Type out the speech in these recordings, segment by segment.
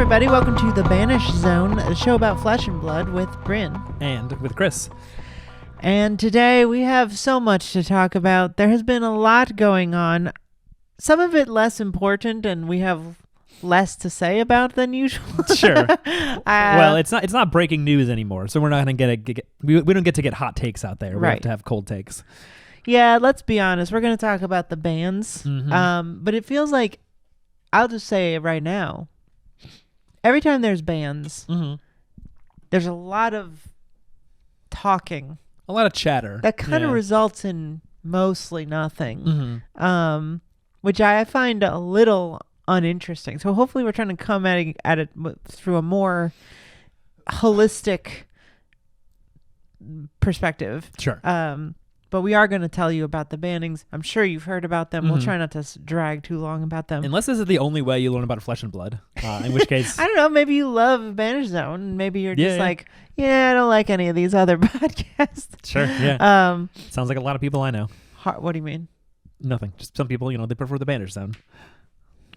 everybody. Welcome to The Banished Zone, a show about flesh and blood with Bryn. And with Chris. And today we have so much to talk about. There has been a lot going on. Some of it less important, and we have less to say about than usual. Sure. Well, it's not breaking news anymore, so we're not going to get we don't get to get hot takes out there. We have to have cold takes. Yeah, let's be honest. We're going to talk about the bands. Mm-hmm. But it feels like, I'll just say it right now, every time there's bands, there's a lot of talking. A lot of chatter. That kind of results in mostly nothing, which I find a little uninteresting. So hopefully we're trying to come at it through a more holistic perspective. Sure. But we are going to tell you about the bannings. I'm sure you've heard about them. We'll try not to drag too long about them. Unless this is the only way you learn about Flesh and Blood, in which case... I don't know. Maybe you love Banished Zone. Maybe you're just like, I don't like any of these other podcasts. Sure, yeah. Sounds like a lot of people I know. What do you mean? Nothing. Just some people, they prefer the Banished Zone.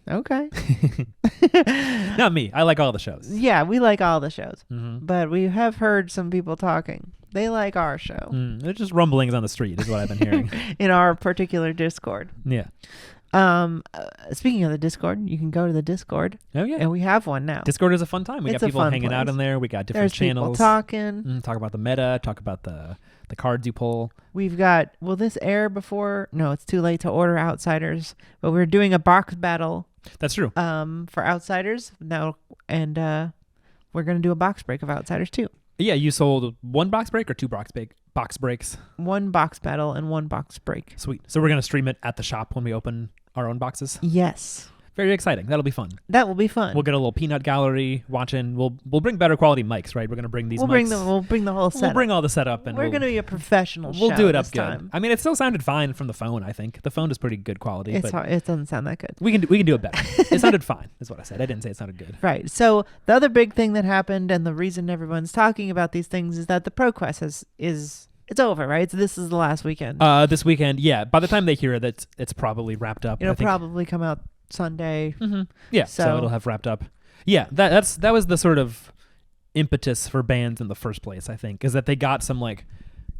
Okay. Not me. I like all the shows. Yeah, we like all the shows. But we have heard some people talking. They like our show. They're just rumblings on the street is what I've been hearing. In our particular Discord. Yeah. Speaking of the Discord, you can go to the Discord. Oh, yeah. And we have one now. Discord is a fun time. We got people hanging out in there. We got different channels. People talking. Talk about the meta. Talk about the cards you pull. We've got, will this air before? No, it's too late to order Outsiders. But we're doing a box battle. That's true. For Outsiders now, and we're going to do a box break of Outsiders too. Yeah, you sold one box break or two box breaks? One box battle and one box break. Sweet. So we're going to stream it at the shop when we open our own boxes? Yes. Very exciting. That'll be fun. That will be fun. We'll get a little peanut gallery watching. We'll bring better quality mics, right? We're going to bring these mics. We'll bring the whole setup. We'll bring all the setup. And we're going to be a professional show. We'll do it up good. Time. I mean, it still sounded fine from the phone, I think. The phone is pretty good quality. It doesn't sound that good. We can do it better. It sounded fine, is what I said. I didn't say it sounded good. Right. So the other big thing that happened, and the reason everyone's talking about these things, is that the ProQuest it's over, right? So this is the last weekend. This weekend, yeah. By the time they hear it, it's probably wrapped up. It'll probably come out Sunday. Yeah, so it'll have wrapped up. Yeah, that was the sort of impetus for bands in the first place, I think, is that they got some concrete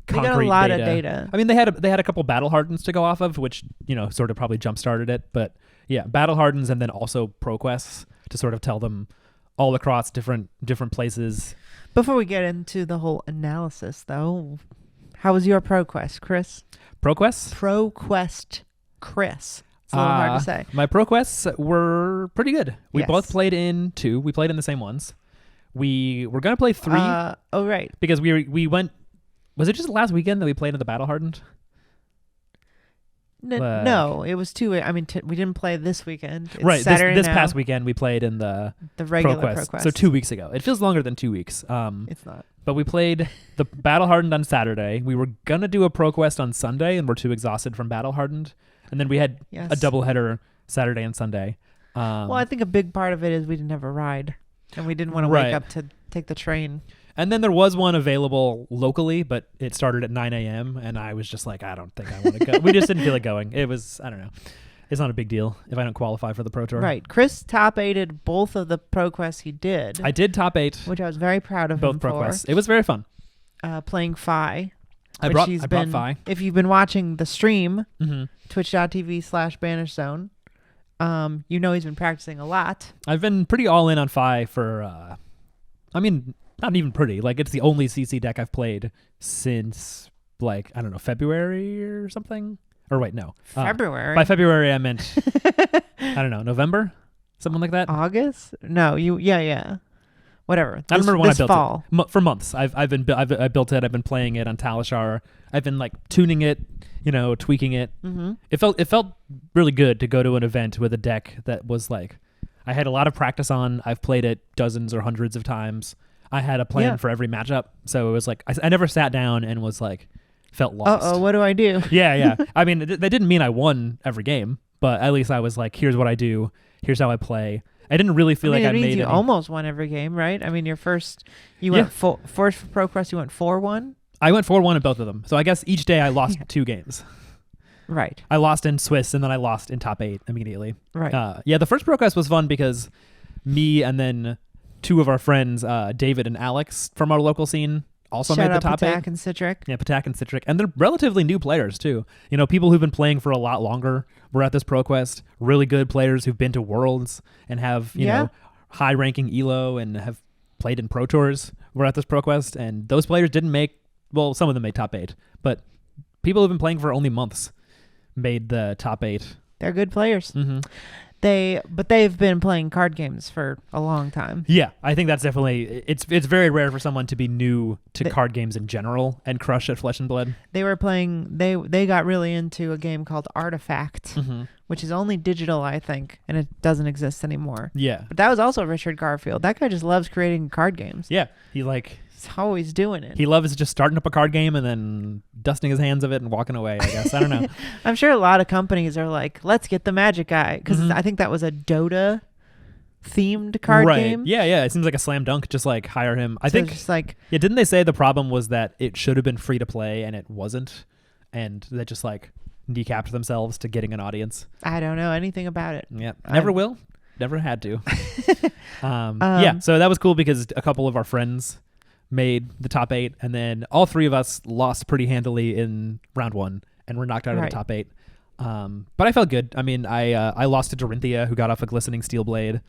data. They got a lot of data. I mean, they had a couple battle hardens to go off of, which sort of probably jump started it. But yeah, battle hardens and then also ProQuests to sort of tell them all across different places. Before we get into the whole analysis, though, how was your ProQuest, Chris? ProQuest, Chris. It's a little hard to say. My ProQuests were pretty good. We both played in 2. We played in the same ones. We were going to play 3. Oh, right. Because we went... Was it just last weekend that we played in the Battle Hardened? No, it was 2. I mean, we didn't play this weekend. It's right. Saturday this past weekend, we played in the regular ProQuest. So 2 weeks ago. It feels longer than 2 weeks. It's not. But we played the Battle Hardened on Saturday. We were going to do a ProQuest on Sunday, and we're too exhausted from Battle Hardened. And then we had a doubleheader Saturday and Sunday. Well, I think a big part of it is we didn't have a ride, and we didn't want to wake up to take the train. And then there was one available locally, but it started at 9 a.m., and I was just like, I don't think I want to go. We just didn't feel like going. It was, I don't know. It's not a big deal if I don't qualify for the Pro Tour. Right. Chris top-8'd both of the ProQuests he did. I did top 8. Which I was very proud of him for. Both ProQuests. It was very fun. Playing Fi. I brought Fi. If you've been watching the stream, twitch.tv/banishzone, he's been practicing a lot. I've been pretty all in on Fi for, not even pretty. It's the only CC deck I've played since, February or something. Or wait, no. February? By February, I meant, I don't know, November? Something like that? August? No, yeah. Whatever. I remember when I built fall. it. For months. I built it. I've been playing it on Talishar. I've been tuning it, tweaking it. It felt really good to go to an event with a deck that was I had a lot of practice on. I've played it dozens or hundreds of times. I had a plan for every matchup. So it was I never sat down and was felt lost. Uh-oh, what do I do? Yeah. I mean, that didn't mean I won every game, but at least I was here's what I do. Here's how I play. I didn't really feel I made you almost won every game, right? I mean, first went first for ProQuest, you went 4-1? I went 4-1 in both of them. So I guess each day I lost 2 games. Right. I lost in Swiss, and then I lost in top 8 immediately. Right. The first ProQuest was fun because me and then two of our friends, David and Alex from our local scene, also made the top 8. Patak and Citric. Yeah, Patak and Citric. And they're relatively new players, too. You know, people who've been playing for a lot longer were at this ProQuest. Really good players who've been to Worlds and have, you know, high-ranking ELO and have played in Pro Tours were at this ProQuest. And those players didn't make, well, some of them made top 8. But people who've been playing for only months made the top 8. They're good players. Mm-hmm. But they've been playing card games for a long time. Yeah, I think that's definitely it's very rare for someone to be new to card games in general and crush at Flesh and Blood. They were playing. They got really into a game called Artifact, which is only digital, I think, and it doesn't exist anymore. Yeah, but that was also Richard Garfield. That guy just loves creating card games. Yeah, he's always doing it. He loves just starting up a card game and then dusting his hands of it and walking away, I guess. I don't know. I'm sure a lot of companies are like, let's get the Magic guy. Because I think that was a Dota themed card game. Yeah. It seems like a slam dunk. Just like hire him. I think just like, yeah. Didn't they say the problem was that it should have been free to play and it wasn't, and they just like kneecapped themselves to getting an audience? I don't know anything about it. Yeah, never will. Never had to. Yeah, so that was cool because a couple of our friends made the top 8, and then all 3 of us lost pretty handily in round 1 and were knocked out of the top 8. But I felt good. I mean, I lost to Dorinthia, who got off a glistening steel blade.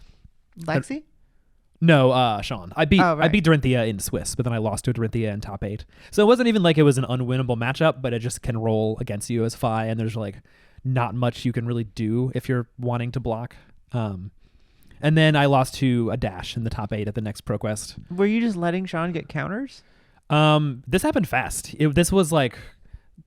Lexi? No, Sean. I beat Dorinthia in Swiss, but then I lost to Dorinthia in top 8. So it wasn't even like it was an unwinnable matchup, but it just can roll against you as Phi, and there's like not much you can really do if you're wanting to block. And then I lost to a Dash in the top 8 at the next ProQuest. Were you just letting Sean get counters? This happened fast. This was like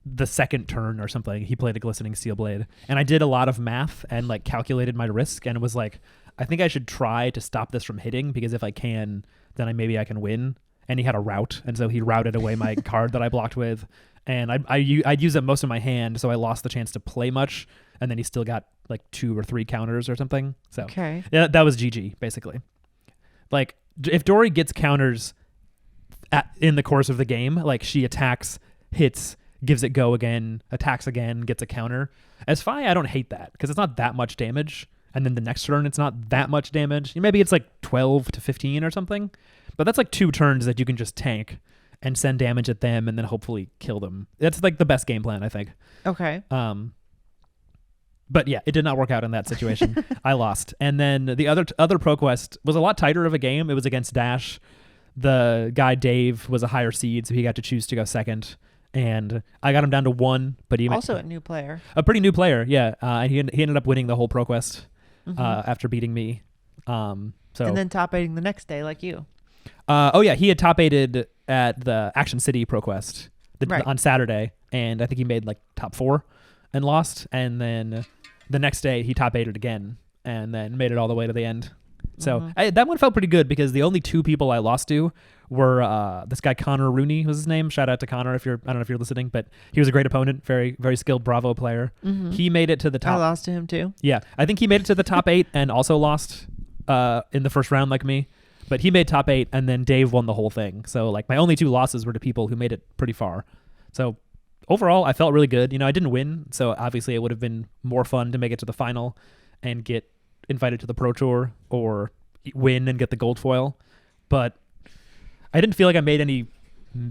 the second turn or something. He played a glistening steel blade, and I did a lot of math and like calculated my risk, and it was like, I think I should try to stop this from hitting, because if I can, then maybe I can win. And he had a route, and so he routed away my card that I blocked with, and I'd use up most of my hand, so I lost the chance to play much. And then he still got like 2 or 3 counters or something. So yeah, that was GG basically. Like if Dory gets counters in the course of the game, like she attacks, hits, gives it go again, attacks again, gets a counter. As Phi, I don't hate that because it's not that much damage. And then the next turn, it's not that much damage. Maybe it's like 12 to 15 or something. But that's like 2 turns that you can just tank and send damage at them and then hopefully kill them. That's like the best game plan, I think. Okay. But yeah, it did not work out in that situation. I lost. And then the other ProQuest was a lot tighter of a game. It was against Dash. The guy Dave was a higher seed, so he got to choose to go second. And I got him down to 1, but he also a new player. A pretty new player, yeah. And he ended up winning the whole ProQuest after beating me. And then top 8ing the next day like you. He had top 8'd at the Action City ProQuest on Saturday, and I think he made like top 4 and lost. And then the next day he top 8'd again and then made it all the way to the end. So that one felt pretty good because the only 2 people I lost to were this guy Connor Rooney was his name. Shout out to Connor I don't know if you're listening, but he was a great opponent, very very skilled Bravo player. He made it to the top. I lost to him too. Yeah, I think he made it to the top 8 and also lost in the first round like me. But he made top 8 and then Dave won the whole thing. So like my only 2 losses were to people who made it pretty far. So overall, I felt really good. You know, I didn't win, so obviously it would have been more fun to make it to the final and get invited to the Pro Tour or win and get the gold foil. But I didn't feel like I made any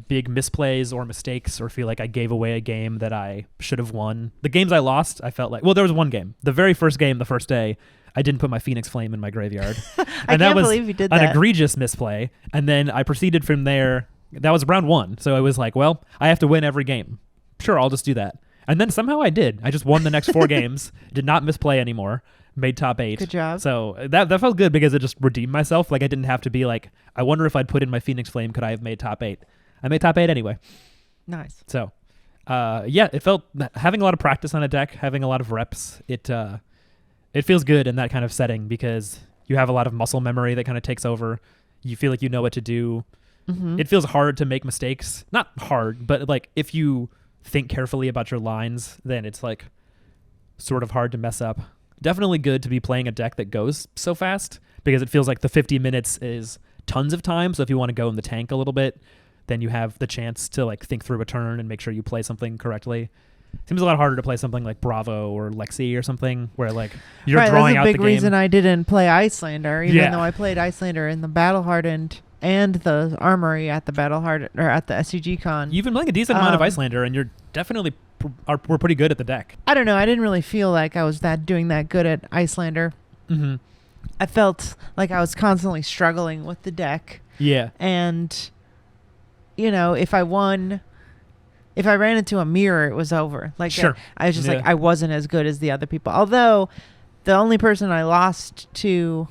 big misplays or mistakes or feel like I gave away a game that I should have won. The games I lost, I felt like, well, there was one game. The very first game, the first day, I didn't put my Phoenix Flame in my graveyard. And that was believe you did that. An egregious misplay. And then I proceeded from there. That was round 1. So I was like, well, I have to win every game. Sure, I'll just do that. And then somehow I did. I just won the next 4 games, did not misplay anymore, made top 8. Good job. So that felt good because it just redeemed myself. Like I didn't have to be like, I wonder if I'd put in my Phoenix Flame, could I have made top 8? I made top 8 anyway. Nice. So, yeah, it felt, having a lot of practice on a deck, having a lot of reps, it feels good in that kind of setting because you have a lot of muscle memory that kind of takes over. You feel like you know what to do. It feels hard to make mistakes. Not hard, but like if you think carefully about your lines, then it's like sort of hard to mess up. Definitely good to be playing a deck that goes so fast because it feels like the 50 minutes is tons of time. So if you want to go in the tank a little bit, then you have the chance to like think through a turn and make sure you play something correctly. seems a lot harder to play something like Bravo or Lexi or something where like you're right, drawing that's out a the big game. reason I didn't play Icelander, even Yeah. though I played Icelander in the Battle Hardened and the Armory at the Battle Hardened or at the SCG Con. You've been playing a decent amount of Icelander, and you're definitely we're pretty good at the deck. I don't know. I didn't really feel like I was doing that good at Icelander. Mm-hmm. I felt like I was constantly struggling with the deck. Yeah. And, you know, if I ran into a mirror, it was over. Like, Sure. I was just like, I wasn't as good as the other people. Although, the only person I lost to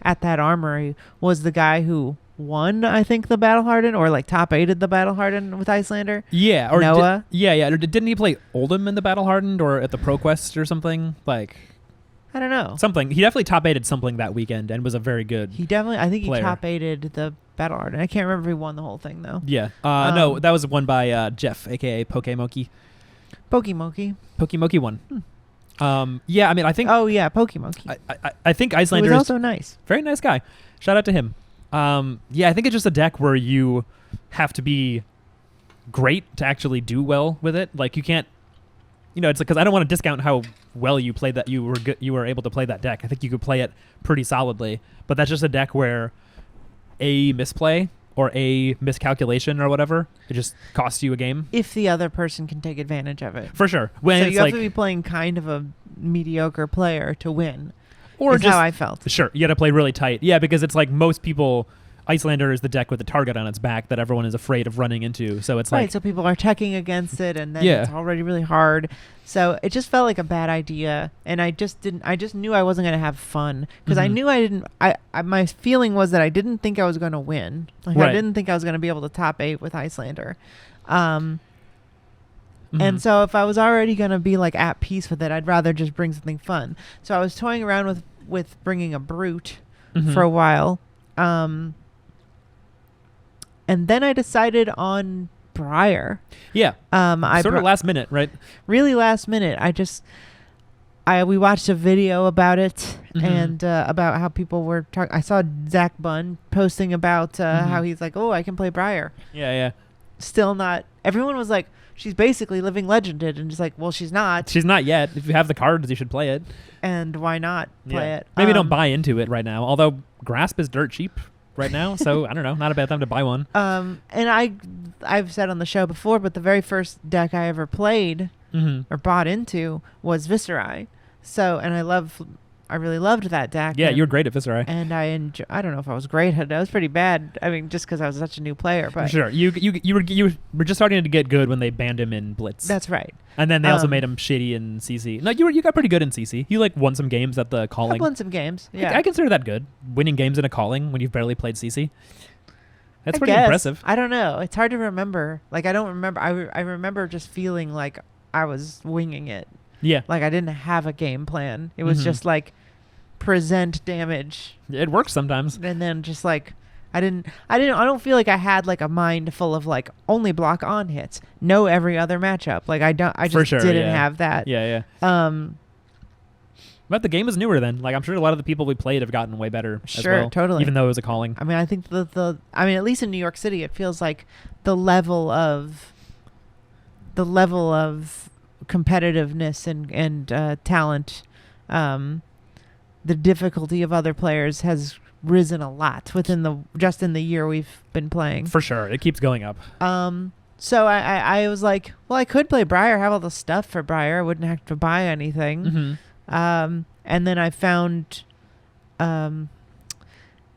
at that Armory was the guy who won, I think, the Battle Hardened, or like top 8'd the Battle Hardened with Icelander. Yeah. Or Noah. Or didn't he play Oldham in the Battle Hardened or at the ProQuest or something? Like, I don't know. something. He definitely top 8'd something that weekend and was a very good He definitely, I think player. he top 8'd the Battle Hardened. I can't remember if he won the whole thing, though. Yeah. No, that was won by Jeff, a.k.a. Pokemoki. Pokemoki. Pokemoki won. Yeah, I mean, I think... Oh, yeah, Pokemoki. I think He Icelander was is also nice. very nice guy. Shout out to him. Yeah, I think it's just a deck where you have to be great to actually do well with it. Like, you can't... You know, it's because I don't want to discount how well you played that. You were able to play that deck. I think you could play it pretty solidly. But that's just a deck where a misplay or a miscalculation or whatever, it just costs you a game. If the other person can take advantage of it. For sure. When So it's you have like, to be playing kind of a mediocre player to win. or is just how I felt. Sure, you got to play really tight. Yeah, because it's like most people, Icelander is the deck with the target on its back that everyone is afraid of running into. So it's Right, like, so people are checking against it, and then Yeah. it's already really hard. So it just felt like a bad idea, and I just knew I wasn't going to have fun because I Mhm. knew I didn't. My feeling was that I didn't think I was going to win. Like Right. I didn't think I was going to be able to top 8 with Icelander. mhm. And so if I was already going to be like at peace with it, I'd rather just bring something fun. So I was toying around with bringing a brute Mhm. for a while. And then I decided on Briar. Yeah, I sort of last minute, right? really last minute. We watched a video about it Mhm. and about how people were talking. I saw Zach Bunn posting about how he's like, oh, I can play Briar. Yeah, yeah. Still not. Everyone was like, she's basically living legended, and just like, well, she's not. She's not yet. If you have the cards, you should play it. And why not play it? Maybe don't buy into it right now. Although Grasp is dirt cheap right now, so I don't know. Not a bad time to buy one. And I've said on the show before, but the very first deck I ever played Mm-hmm. or bought into was Viscerai. So, and I really loved that deck. Yeah, and, you were great at Viscerai. And I don't know if I was great at it. I was pretty bad. I mean, just because I was such a new player, but Sure, you were just starting to get good when they banned him in Blitz. that's right. And then they also made him shitty in CC. No, you got pretty good in CC. You like won some games at the I've calling. won some games. Yeah, I consider that good. Winning games in a calling when you've barely played CC. That's I pretty guess. impressive. I don't know. It's hard to remember. Like, I don't remember. I remember just feeling like I was winging it. Yeah, Like I didn't have a game plan. It was Mhm. just like present damage, it works sometimes. and then just like I don't feel like I had like a mind full of like only block on hits, know every other matchup. Like I For just sure, didn't yeah. have that. Yeah, yeah. But the game is newer then. Like I'm sure a lot of the people we played have gotten way better as Sure, well. totally. Even though it was a calling. I mean, I think I mean, at least in New York City, it feels like the level of competitiveness and talent, the difficulty of other players has risen a lot within in the year we've been playing. For sure. It keeps going up. So I was like, well, I could play Briar, have all the stuff for Briar. I wouldn't have to buy anything. Mm-hmm. And then I found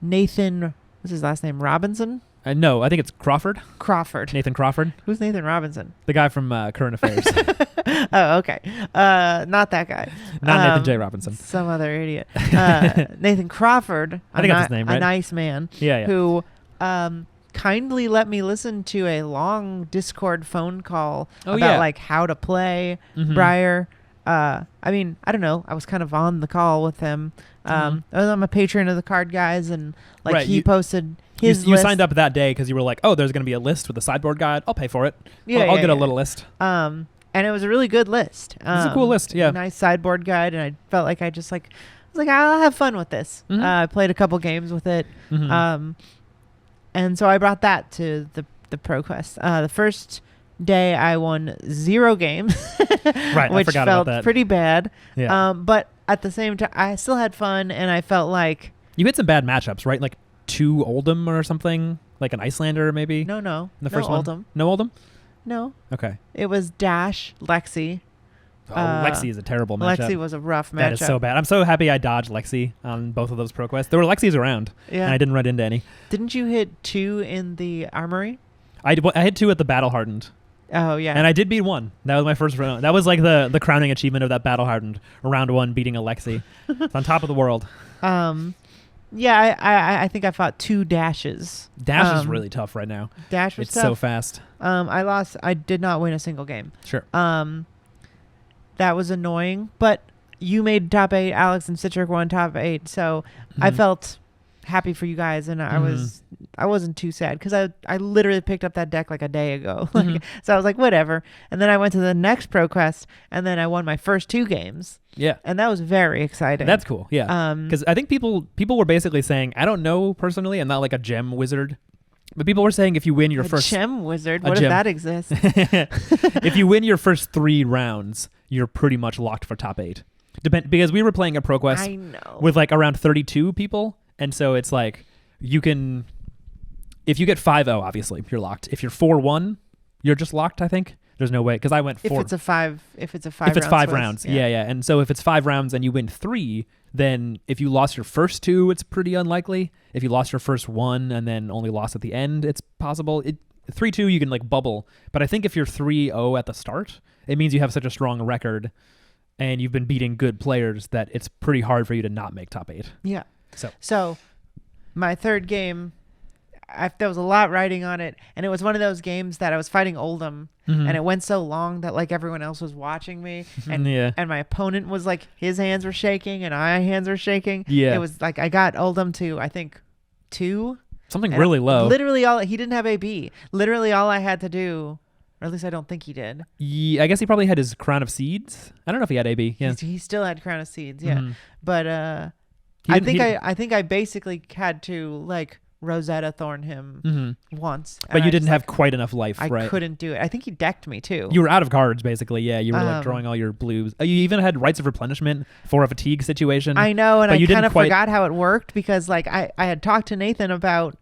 Nathan, what's his last name? Robinson? No, I think it's Crawford. Nathan Crawford. Who's Nathan Robinson? The guy from Current Affairs. Oh, okay. Not that guy. Not Nathan J. Robinson. Some other idiot. Nathan Crawford. I think that's his name, right? A nice man. Yeah. Who kindly let me listen to a long Discord phone call about like how to play Mhm. Briar. I mean, I don't know. I was kind of on the call with him. I'm a patron of the Card Guys, and like Right, he posted his You list. signed up that day because you were like, oh, there's going to be a list with a sideboard guide. I'll pay for it. Yeah, I'll get a little list. And it was a really good list. It's a cool list, yeah. Nice sideboard guide, and I felt like I was like, I'll have fun with this. Mhm. I played a couple games with it. Mhm. And so I brought that to the ProQuest. The first day I won 0 games, Right, I which forgot felt about that. pretty bad. Yeah. But at the same time, I still had fun, and I felt like You had some bad matchups, right? Like 2 Oldham or something, like an Icelander maybe. no, In the no first one? Oldham. No Oldham. No, Okay. it was Dash, Lexi. Oh, Lexi is a terrible matchup. Lexi was a rough matchup. That is so bad. I'm so happy I dodged Lexi on both of those ProQuests. There were Lexis around, Yeah. and I didn't run into any. Didn't you hit 2 in the armory? I had 2 at the Battle Hardened, Oh yeah. and I did beat 1. That was my first round. That was like the crowning achievement of that Battle Hardened, round 1 beating a Lexi. It's on top of the world. Yeah, I think I fought 2 Dashes. Dash is really tough right now. Dash was It's tough. so fast. I lost. I did not win a single game. Sure. That was annoying. But you made top 8. Alex and Citric won top 8. So I felt happy for you guys, and I wasn't too sad because I literally picked up that deck like a day ago. So I was like, whatever. And then I went to the next ProQuest, and then I won my first 2 games. Yeah. And that was very exciting. That's cool. Yeah. Because I think people were basically saying, I don't know personally, I'm not like a gem wizard, but people were saying if you win your first gem wizard. What if that exists? if you win your first 3 rounds, you're pretty much locked for top 8. Because we were playing a ProQuest I know. with like around 32 people, and so it's like you can, if you get 5-0, obviously you're locked. If you're 4-1, you're just locked. I think there's no way because I went 4. If it's a 5 rounds, yeah. And so if it's 5 rounds and you win 3, then if you lost your first 2, it's pretty unlikely. If you lost your first 1 and then only lost at the end, it's possible. 3-2 you can like bubble, but I think if you're 3-0 at the start, it means you have such a strong record and you've been beating good players that it's pretty hard for you to not make top 8. Yeah. So my third game, there was a lot riding on it, and it was one of those games that I was fighting Oldham, and it went so long that like everyone else was watching me, and and my opponent was like his hands were shaking and my hands were shaking. Yeah. It was like I got Oldham to I think 2. Something really low. Literally he didn't have AB. Literally all I had to do, or at least I don't think he did. Yeah, I guess he probably had his Crown of Seeds. I don't know if he had AB. Yeah. He still had Crown of Seeds, yeah. But He I didn't- think I basically had to like Rosetta Thorn him once. But and you I didn't just, have quite enough life, I right? couldn't do it. I think he decked me too. You were out of cards, basically. Yeah, you were like drawing all your blues. You even had Rites of Replenishment for a fatigue situation. I know, and but I you kind didn't of quite- forgot how it worked because like I had talked to Nathan about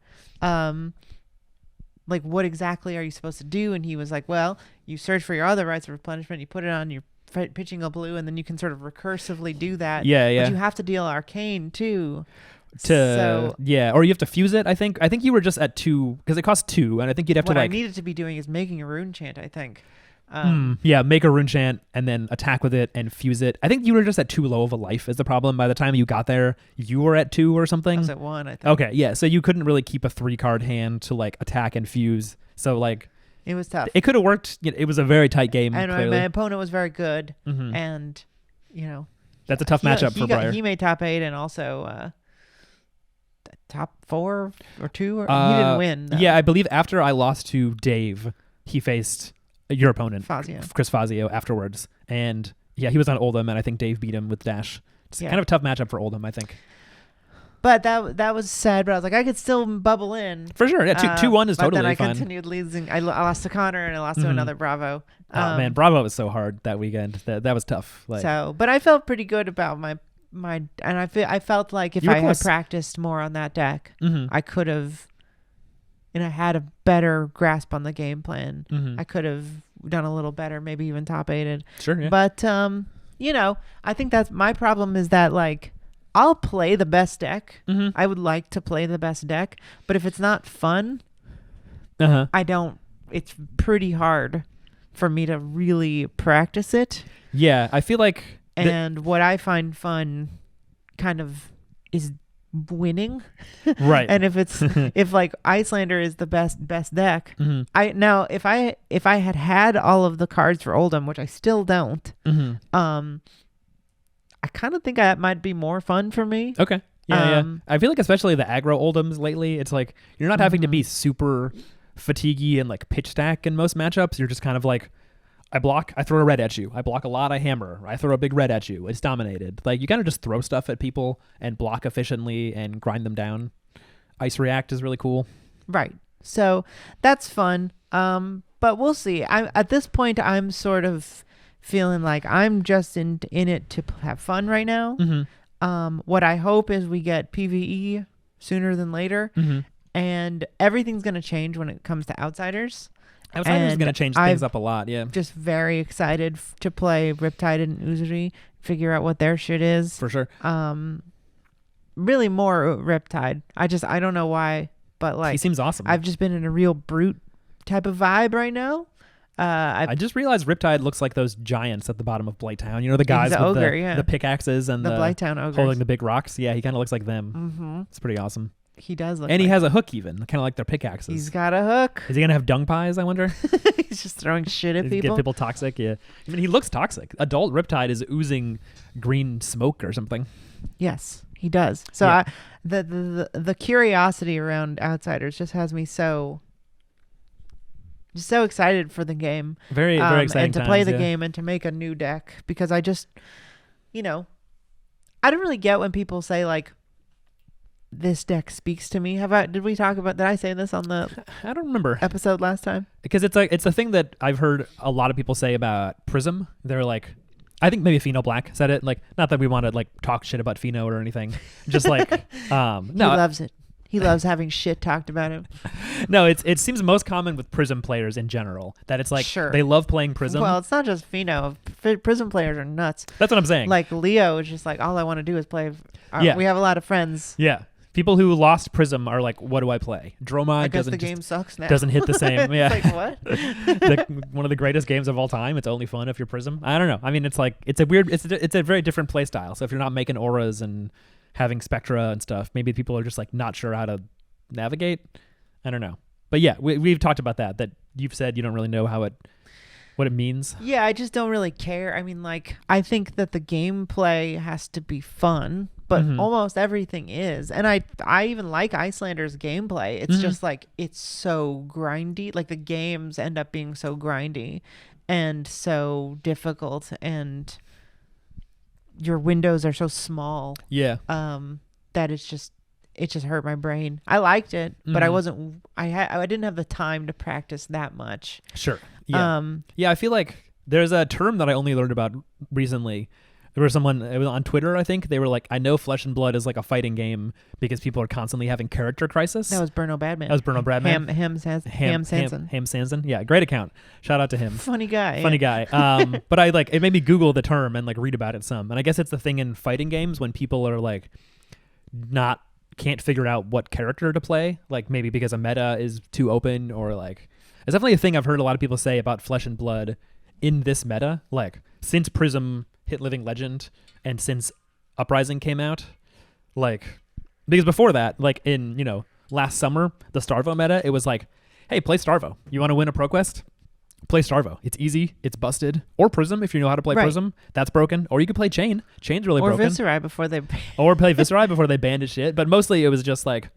like what exactly are you supposed to do, and he was like, well, you search for your other Rites of Replenishment, you put it on your pitching a blue, and then you can sort of recursively do that. Yeah. But you have to deal arcane too. Or you have to fuse it. I think you were just at 2 because it costs 2, and I think you'd have what to I like needed to be doing is making a rune chant, I think. make a rune chant and then attack with it and fuse it. I think you were just at 2 low of a life is the problem. By the time you got there, you were at 2 or something. I was at 1, I think. Okay, yeah. So you couldn't really keep a 3-card hand to like attack and fuse. So like It was tough. it could have worked. It was a very tight game. And clearly. my opponent was very good, and you know That's a tough matchup for Briar. He made top 8 and also top 4 or 2. Or, he didn't win. Though. Yeah, I believe after I lost to Dave, he faced your opponent, Fazio. Chris Fazio, afterwards. And yeah, he was on Oldham, and I think Dave beat him with Dash. It's kind of a tough matchup for Oldham, I think. But that was sad. But I was like, I could still bubble in. For sure. Yeah, 2-1 is but totally then I fine. continued losing. I lost to Connor and I lost to another Bravo. Oh man, Bravo was so hard that weekend. That was tough. Like, but I felt pretty good about my and I felt like if I had practiced more on that deck, I could have, and I had a better grasp on the game plan. I could have done a little better, maybe even top 8'd. Sure, yeah. But I think that's my problem is that like I'll play the best deck. I would like to play the best deck, but if it's not fun, I don't. It's pretty hard for me to really practice it. Yeah, I feel like. And what I find fun kind of is winning. Right. And if like Icelander is the best deck, if I had all of the cards for Oldham, which I still don't, I kind of think that might be more fun for me. Okay. Yeah. I feel like especially the aggro Oldhams lately, it's like you're not having to be super fatiguey and like pitch stack in most matchups. You're just kind of like, I block, I throw a red at you. I block a lot, I hammer. I throw a big red at you. It's dominated. Like you kind of just throw stuff at people and block efficiently and grind them down. Ice React is really cool. Right. So that's fun. But we'll see. I at this point I'm sort of feeling like I'm just in it to have fun right now. What I hope is we get PvE sooner than later, and everything's going to change when it comes to Outsiders. Outsiders is going to change things up a lot, yeah. Just very excited to play Riptide and Uzuri, figure out what their shit is. For sure. Really more Riptide. I don't know why, but like he seems awesome. I've just been in a real brute type of vibe right now. I just realized Riptide looks like those giants at the bottom of Blighttown. You know, the guys with the pickaxes and the Blighttown ogres holding the big rocks. Yeah, he kind of looks like them. It's pretty awesome. He does look, and he has a hook even, kind of like their pickaxes. He's got a hook. Is he gonna have dung pies? I wonder. He's just throwing shit at people. Get people toxic. Yeah, I mean he looks toxic. Adult Riptide is oozing green smoke or something. Yes, he does. So yeah. The curiosity around Outsiders just has me so excited for the game. Very exciting. And to play the game and to make a new deck, because I just, I don't really get when people say like, this deck speaks to me. Did we talk about, did I say this on the I don't remember episode last time? Because it's a thing that I've heard a lot of people say about Prism. They're like, I think maybe Pheno Black said it. Like, not that we want to like talk shit about Pheno or anything. Just like, no. He loves it. He loves having shit talked about him. No, it seems most common with Prism players in general. That it's like, they love playing Prism. Well, it's not just Pheno. Prism players are nuts. That's what I'm saying. Like, Leo is just like, all I want to do is play. We have a lot of friends. Yeah. People who lost Prism are like, what do I play? Dromai doesn't. The game sucks now. Doesn't hit the same. Yeah. It's like, what? One of the greatest games of all time. It's only fun if you're Prism. I don't know. I mean, it's like it's a very different play style. So if you're not making auras and having Spectra and stuff, maybe people are just like not sure how to navigate. I don't know. But yeah, we've talked about that you've said you don't really know what it means. Yeah, I just don't really care. I mean, like, I think that the gameplay has to be fun, but almost everything is. And I even like Icelander's gameplay. It's just like, it's so grindy. Like, the games end up being so grindy and so difficult, and your windows are so small. Yeah. That it just hurt my brain. I liked it, but I didn't have the time to practice that much. Sure. Yeah. I feel like there's a term that I only learned about recently. There was someone, it was on Twitter, I think. They were like, I know Flesh and Blood is like a fighting game because people are constantly having character crisis. That was Bruno Badman. Ham Sanson. Yeah, great account. Shout out to him. Funny guy. But it made me Google the term and like read about it some. And I guess it's the thing in fighting games when people are like can't figure out what character to play, like maybe because a meta is too open, or like it's definitely a thing I've heard a lot of people say about Flesh and Blood in this meta, like since Prism hit Living Legend and since Uprising came out, like because before that, like in last summer, the Starvo meta, it was like, hey, play Starvo. You want to win a ProQuest? Play Starvo. It's easy. It's busted. Or Prism if you know how to play Prism. That's broken. Or you could play Chain. Chain's really broken. Or Viscerai before they... Or play Viscerai before they banned his shit. But mostly it was just like,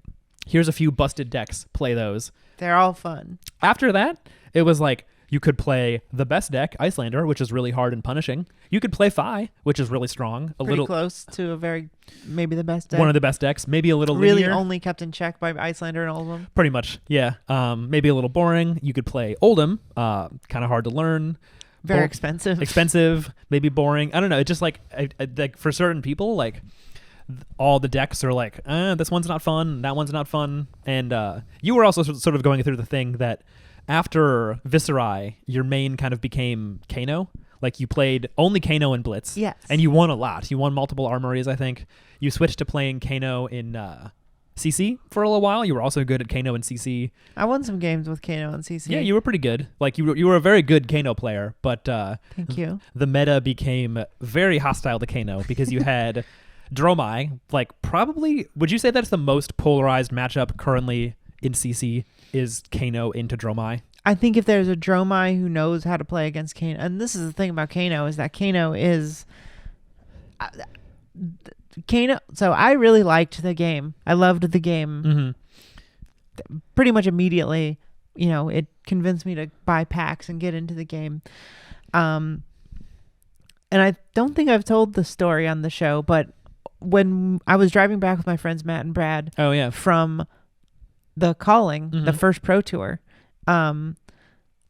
here's a few busted decks. Play those. They're all fun. After that, it was like, you could play the best deck, Icelander, which is really hard and punishing. You could play Phi, which is really strong. Pretty close to maybe the best deck. One of the best decks. Maybe a little really linear. Only kept in check by Icelander and all of them. Pretty much, yeah. Maybe a little boring. You could play Oldhim, kind of hard to learn. Very expensive. Expensive, maybe boring. I don't know. It's just like, like for certain people, like all the decks are like, this one's not fun, that one's not fun. And you were also sort of going through the thing that after Viscerai, your main kind of became Kano. Like you played only Kano and Blitz. Yes. And you won a lot. You won multiple armories, I think. You switched to playing Kano in CC for a little while. You were also good at Kano and CC. I won some games with Kano and CC. Yeah, you were pretty good. Like you were a very good Kano player, but thank you. The meta became very hostile to Kano because you had Dromai. Like probably, would you say that's the most polarized matchup currently in CC? Is Kano into Dromai? I think if there's a Dromai who knows how to play against Kano, and this is the thing about Kano, is that Kano is Kano. So I really liked the game. I loved the game pretty much immediately. It convinced me to buy packs and get into the game. And I don't think I've told the story on the show, but when I was driving back with my friends Matt and Brad, oh yeah, from the calling, the Mhm. first Pro Tour,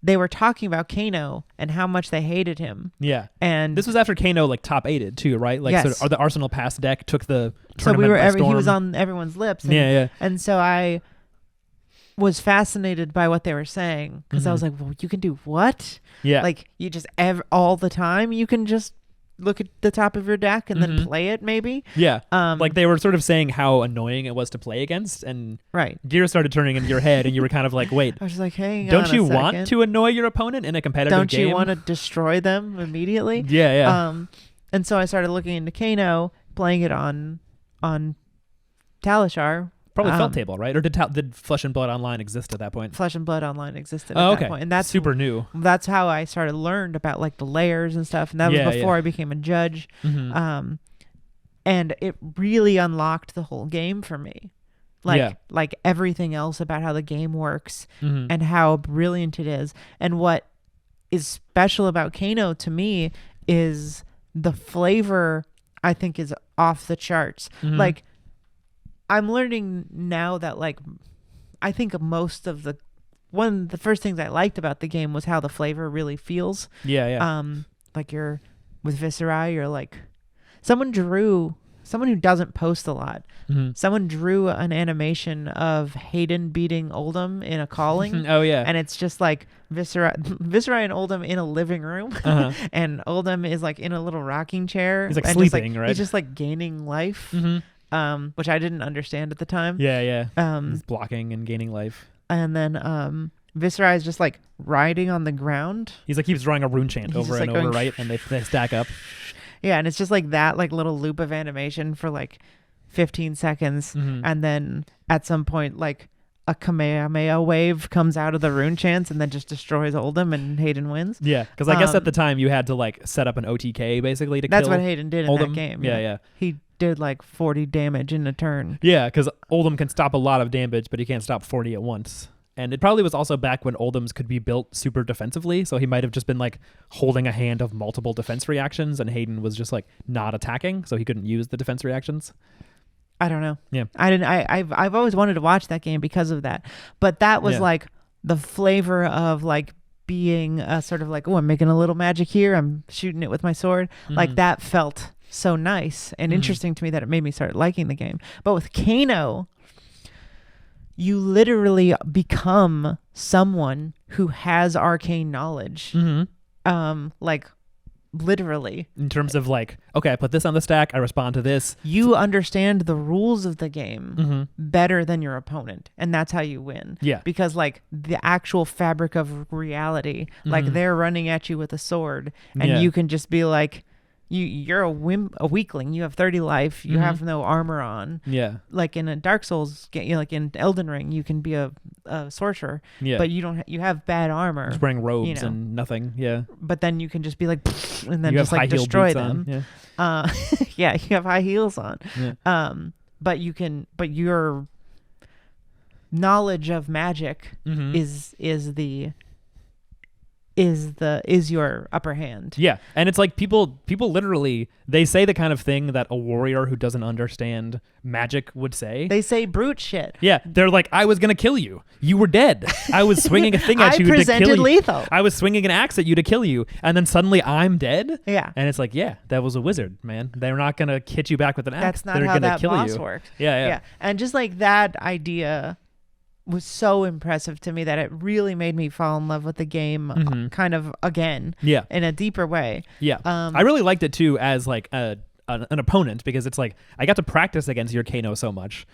they were talking about Kano and how much they hated him. Yeah. And This was after Kano like top 8'd too, right? Like Yes. so the Arsenal Pass deck took the so tournament by storm. he was on everyone's lips. And, Yeah. and so I was fascinated by what they were saying because I Mhm. was like, well, you can do what? Yeah. Like you just all the time you can just look at the top of your deck and then Mhm. play it maybe. Yeah. Um, Like they were sort of saying how annoying it was to play against, and right. gears started turning in your head, and you were kind of like, wait, I was just like, hey, don't you want to annoy your opponent in a competitive Don't game? you want to destroy them immediately? Yeah. And so I started looking into Kano, playing it on Talishar. Probably Felt Table, right? Or did Flesh and Blood Online exist at that point? Flesh and Blood Online existed Oh, at okay. that point. And that's super new. That's how I started learned about like the layers and stuff. And that Yeah, was before yeah. I became a judge. Mhm. And it really unlocked the whole game for me. Like everything else about how the game works Mhm. and how brilliant it is. And what is special about Kano to me is the flavor, I think, is off the charts. Mhm. Like, I'm learning now that, like, I think most of the first things I liked about the game was how the flavor really feels. Yeah. Like you're with Viserai, you're like, someone who doesn't post a lot. Mhm. Someone drew an animation of Hayden beating Oldham in a calling. Oh yeah. And it's just like Viserai and Oldham in a living room. Uh-huh. And Oldham is like in a little rocking chair. He's like and sleeping, right? He's just like gaining life. Mhm. Which I didn't understand at the time. Yeah. Um, He's blocking and gaining life. and then Viserai is just like riding on the ground. He's like keeps drawing a rune chant He's over just, and like, over, going right? And they stack up. Yeah, and it's just like that like little loop of animation for like 15 seconds. Mhm. And then at some point like a Kamehameha wave comes out of the rune chants and then just destroys Oldham and Hayden wins. Yeah, because I guess at the time you had to like set up an OTK basically to That's kill what Hayden did in Oldham. that game. Yeah. He did like 40 damage in a turn. Yeah, because Oldham can stop a lot of damage, but he can't stop 40 at once. And it probably was also back when Oldham's could be built super defensively, so he might have just been like holding a hand of multiple defense reactions, and Hayden was just like not attacking, so he couldn't use the defense reactions. I don't know. Yeah. I've always wanted to watch that game because of that. But that was like the flavor of like being sort of like, oh, I'm making a little magic here. I'm shooting it with my sword. Mhm. Like that felt so nice and interesting to me that it made me start liking the game. But with Kano, you literally become someone who has arcane knowledge. Like literally. In terms of like, okay, I put this on the stack, I respond to this. You understand the rules of the game Mm-hmm. better than your opponent, and that's how you win. Yeah. Because like the actual fabric of reality, like they're running at you with a sword, and you can just be like, you're a weakling. You have 30 life. You have no armor on. Yeah. Like in a Dark Souls game, like in Elden Ring, you can be a sorcerer. Yeah. But you don't. You have bad armor. Just wearing robes you know. and nothing. Yeah. But then you can just be like, and then You just have like high-heeled destroy boots them. on. Yeah. Yeah, you have high heels on. Yeah. But your knowledge of magic Mhm. is your upper hand. Yeah, and it's like people literally, they say the kind of thing that a warrior who doesn't understand magic would say. They say brute shit. Yeah, they're like, I was gonna kill you. You were dead. I was swinging a thing at you to presented kill you. lethal. I was swinging an axe at you to kill you, and then suddenly I'm dead. Yeah. And it's like, yeah, that was a wizard, man. They're not gonna hit you back with an axe. That's not They're how gonna that kill boss you. worked. Yeah. And just like that idea was so impressive to me that it really made me fall in love with the game kind of again. Yeah. In a deeper way. Yeah. I really liked it too as like an opponent, because it's like I got to practice against your Kano so much.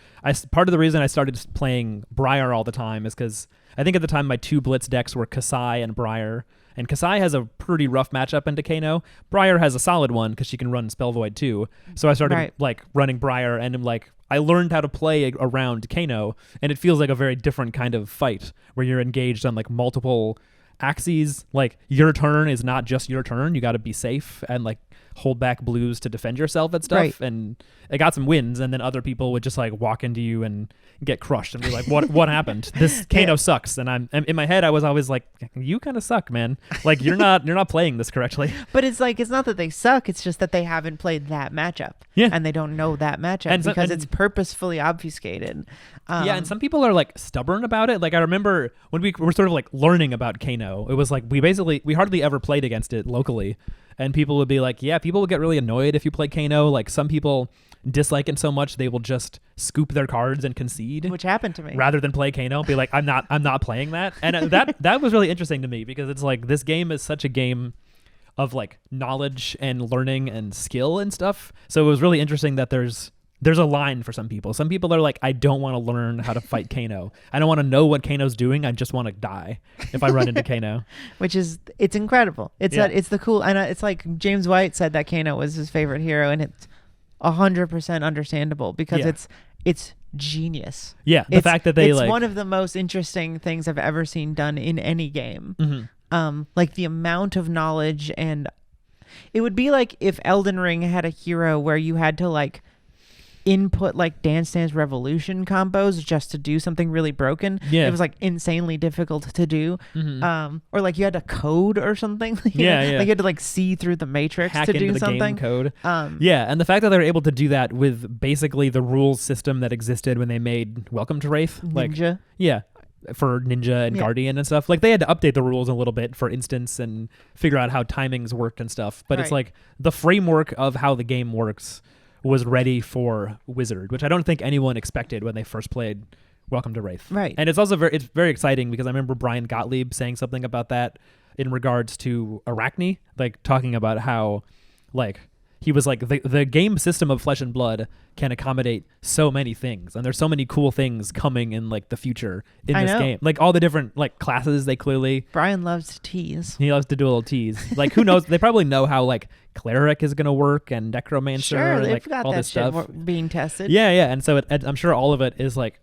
Part of the reason I started playing Briar all the time is because I think at the time my two Blitz decks were Kasai and Briar. And Kasai has a pretty rough matchup into Kano. Briar has a solid one because she can run Spell Void too. So I started like running Briar, and I'm like, I learned how to play around Kano, and it feels like a very different kind of fight where you're engaged on like multiple axes. Like your turn is not just your turn. You got to be safe and like hold back blues to defend yourself and stuff. Right. And it got some wins, and then other people would just like walk into you and get crushed and be like, what happened? This Kano sucks. And I'm in my head I was always like, you kind of suck, man. Like you're not playing this correctly. But it's like, it's not that they suck, it's just that they haven't played that matchup. Yeah. And they don't know that matchup because it's purposefully obfuscated. And some people are like stubborn about it. Like I remember when we were sort of like learning about Kano, it was like we hardly ever played against it locally. And people would be like, yeah, people would get really annoyed if you play Kano. Like some people dislike it so much they will just scoop their cards and concede, which happened to me, rather than play Kano. Be like, I'm not playing that. And that was really interesting to me, because it's like this game is such a game of like knowledge and learning and skill and stuff. So it was really interesting that there's a line for some people. Some people are like, I don't want to learn how to fight Kano. I don't want to know what Kano's doing. I just want to die if I run into Kano. Which is, it's incredible. It's it's the cool, and it's like James White said that Kano was his favorite hero, and it's 100% understandable, because it's genius. Yeah, the fact that they it's one of the most interesting things I've ever seen done in any game. Mm-hmm. Like the amount of knowledge, and it would be like if Elden Ring had a hero where you had to like input like Dance Dance Revolution combos just to do something really broken. It was like insanely difficult to do. Mm-hmm. Or like you had to code or something. Like you had to like see through the matrix hack to do into the something. game code. And the fact that they were able to do that with basically the rules system that existed when they made Welcome to Wraith, Ninja. For Ninja and Guardian and stuff. Like they had to update the rules a little bit for instance and figure out how timings worked and stuff. But it's like the framework of how the game works was ready for Wizard, which I don't think anyone expected when they first played Welcome to Wraith. Right. And it's also very exciting, because I remember Brian Gottlieb saying something about that in regards to Arachne, like talking about how like he was like the game system of Flesh and Blood can accommodate so many things, and there's so many cool things coming in like the future in this game. Like all the different like classes, they clearly Brian loves to tease. He loves to do a little tease. Like who knows? They probably know how like cleric is gonna work and necromancer and they've like got all that this shit stuff being tested. Yeah, and so I'm sure all of it is like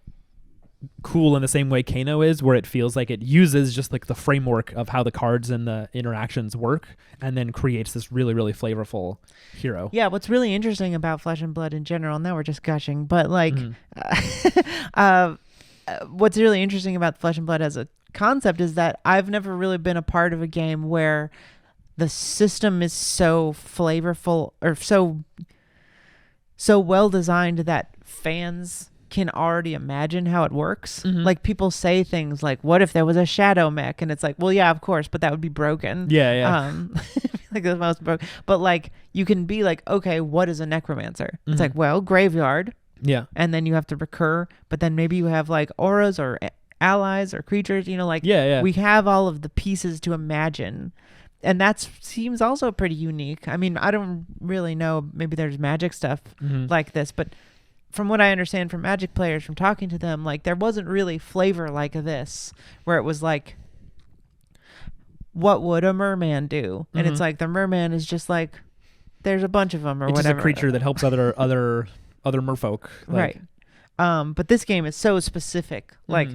cool in the same way Kano is, where it feels like it uses just like the framework of how the cards and the interactions work, and then creates this really, really flavorful hero. Yeah, what's really interesting about Flesh and Blood in general, now we're just gushing, but like what's really interesting about Flesh and Blood as a concept is that I've never really been a part of a game where the system is so flavorful or so well designed that fans can already imagine how it works. Like people say things like, what if there was a shadow mech? And it's like, well, yeah, of course, but that would be broken. Like the most broken. But like you can be like, okay, what is a necromancer? It's like, well, graveyard. And then you have to recur, but then maybe you have like auras or allies or creatures, you know, like we have all of the pieces to imagine. And that seems also pretty unique. I mean, I don't really know, maybe there's magic stuff like this, but from what I understand from Magic players, from talking to them, like there wasn't really flavor like this, where it was like, what would a merman do? And it's like the merman is just like, there's a bunch of them or it's whatever. It's just a creature that helps other merfolk. Like. Right. But this game is so specific. Like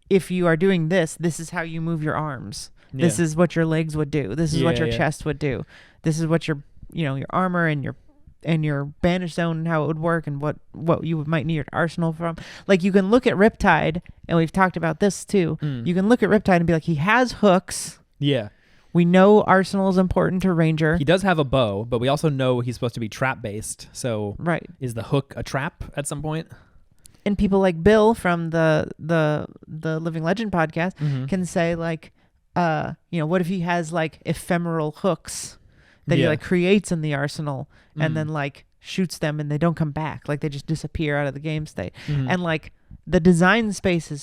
if you are doing this is how you move your arms. This is what your legs would do. This is what your chest would do. This is what your your armor and your banish zone and how it would work, and what you might need your arsenal from. Like you can look at Riptide, and we've talked about this too. You can look at Riptide and be like, he has hooks. Yeah. We know arsenal is important to Ranger. He does have a bow, but we also know he's supposed to be trap based. So is the hook a trap at some point? And people like Bill from the Living Legend podcast can say like, what if he has like ephemeral hooks that he like creates in the arsenal and then like shoots them and they don't come back, like they just disappear out of the game state. And like the design space is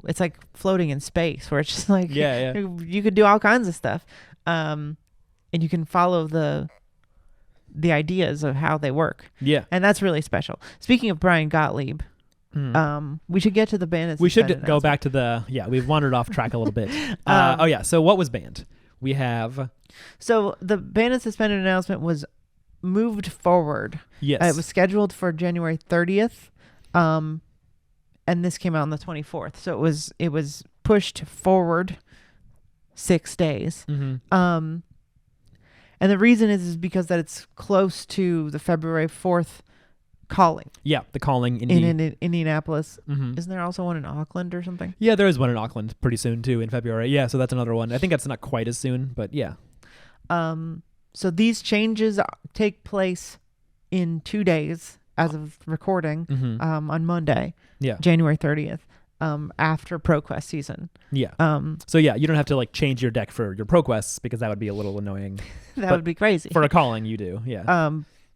it's like floating in space, where it's just like you could do all kinds of stuff, and you can follow the ideas of how they work. And that's really special. Speaking of Brian Gottlieb, we should get to the banned. We should go back to we've wandered off track a little bit. So what was banned? We have the banned and suspended announcement was moved forward. It was scheduled for January 30th, and this came out on the 24th, so it was pushed forward 6 days. And And the reason is because that it's close to the February 4th calling. Yeah, the calling in Indianapolis. Mm-hmm. Isn't there also one in Auckland or something? Yeah, there is one in Auckland pretty soon too in February. Yeah, so that's another one. I think that's not quite as soon, but yeah. So these changes take place in 2 days as of recording, on Monday, January 30th, after ProQuest season. Yeah. So yeah, you don't have to like change your deck for your ProQuests because that would be a little annoying. That would be crazy. For a calling, you do. Yeah.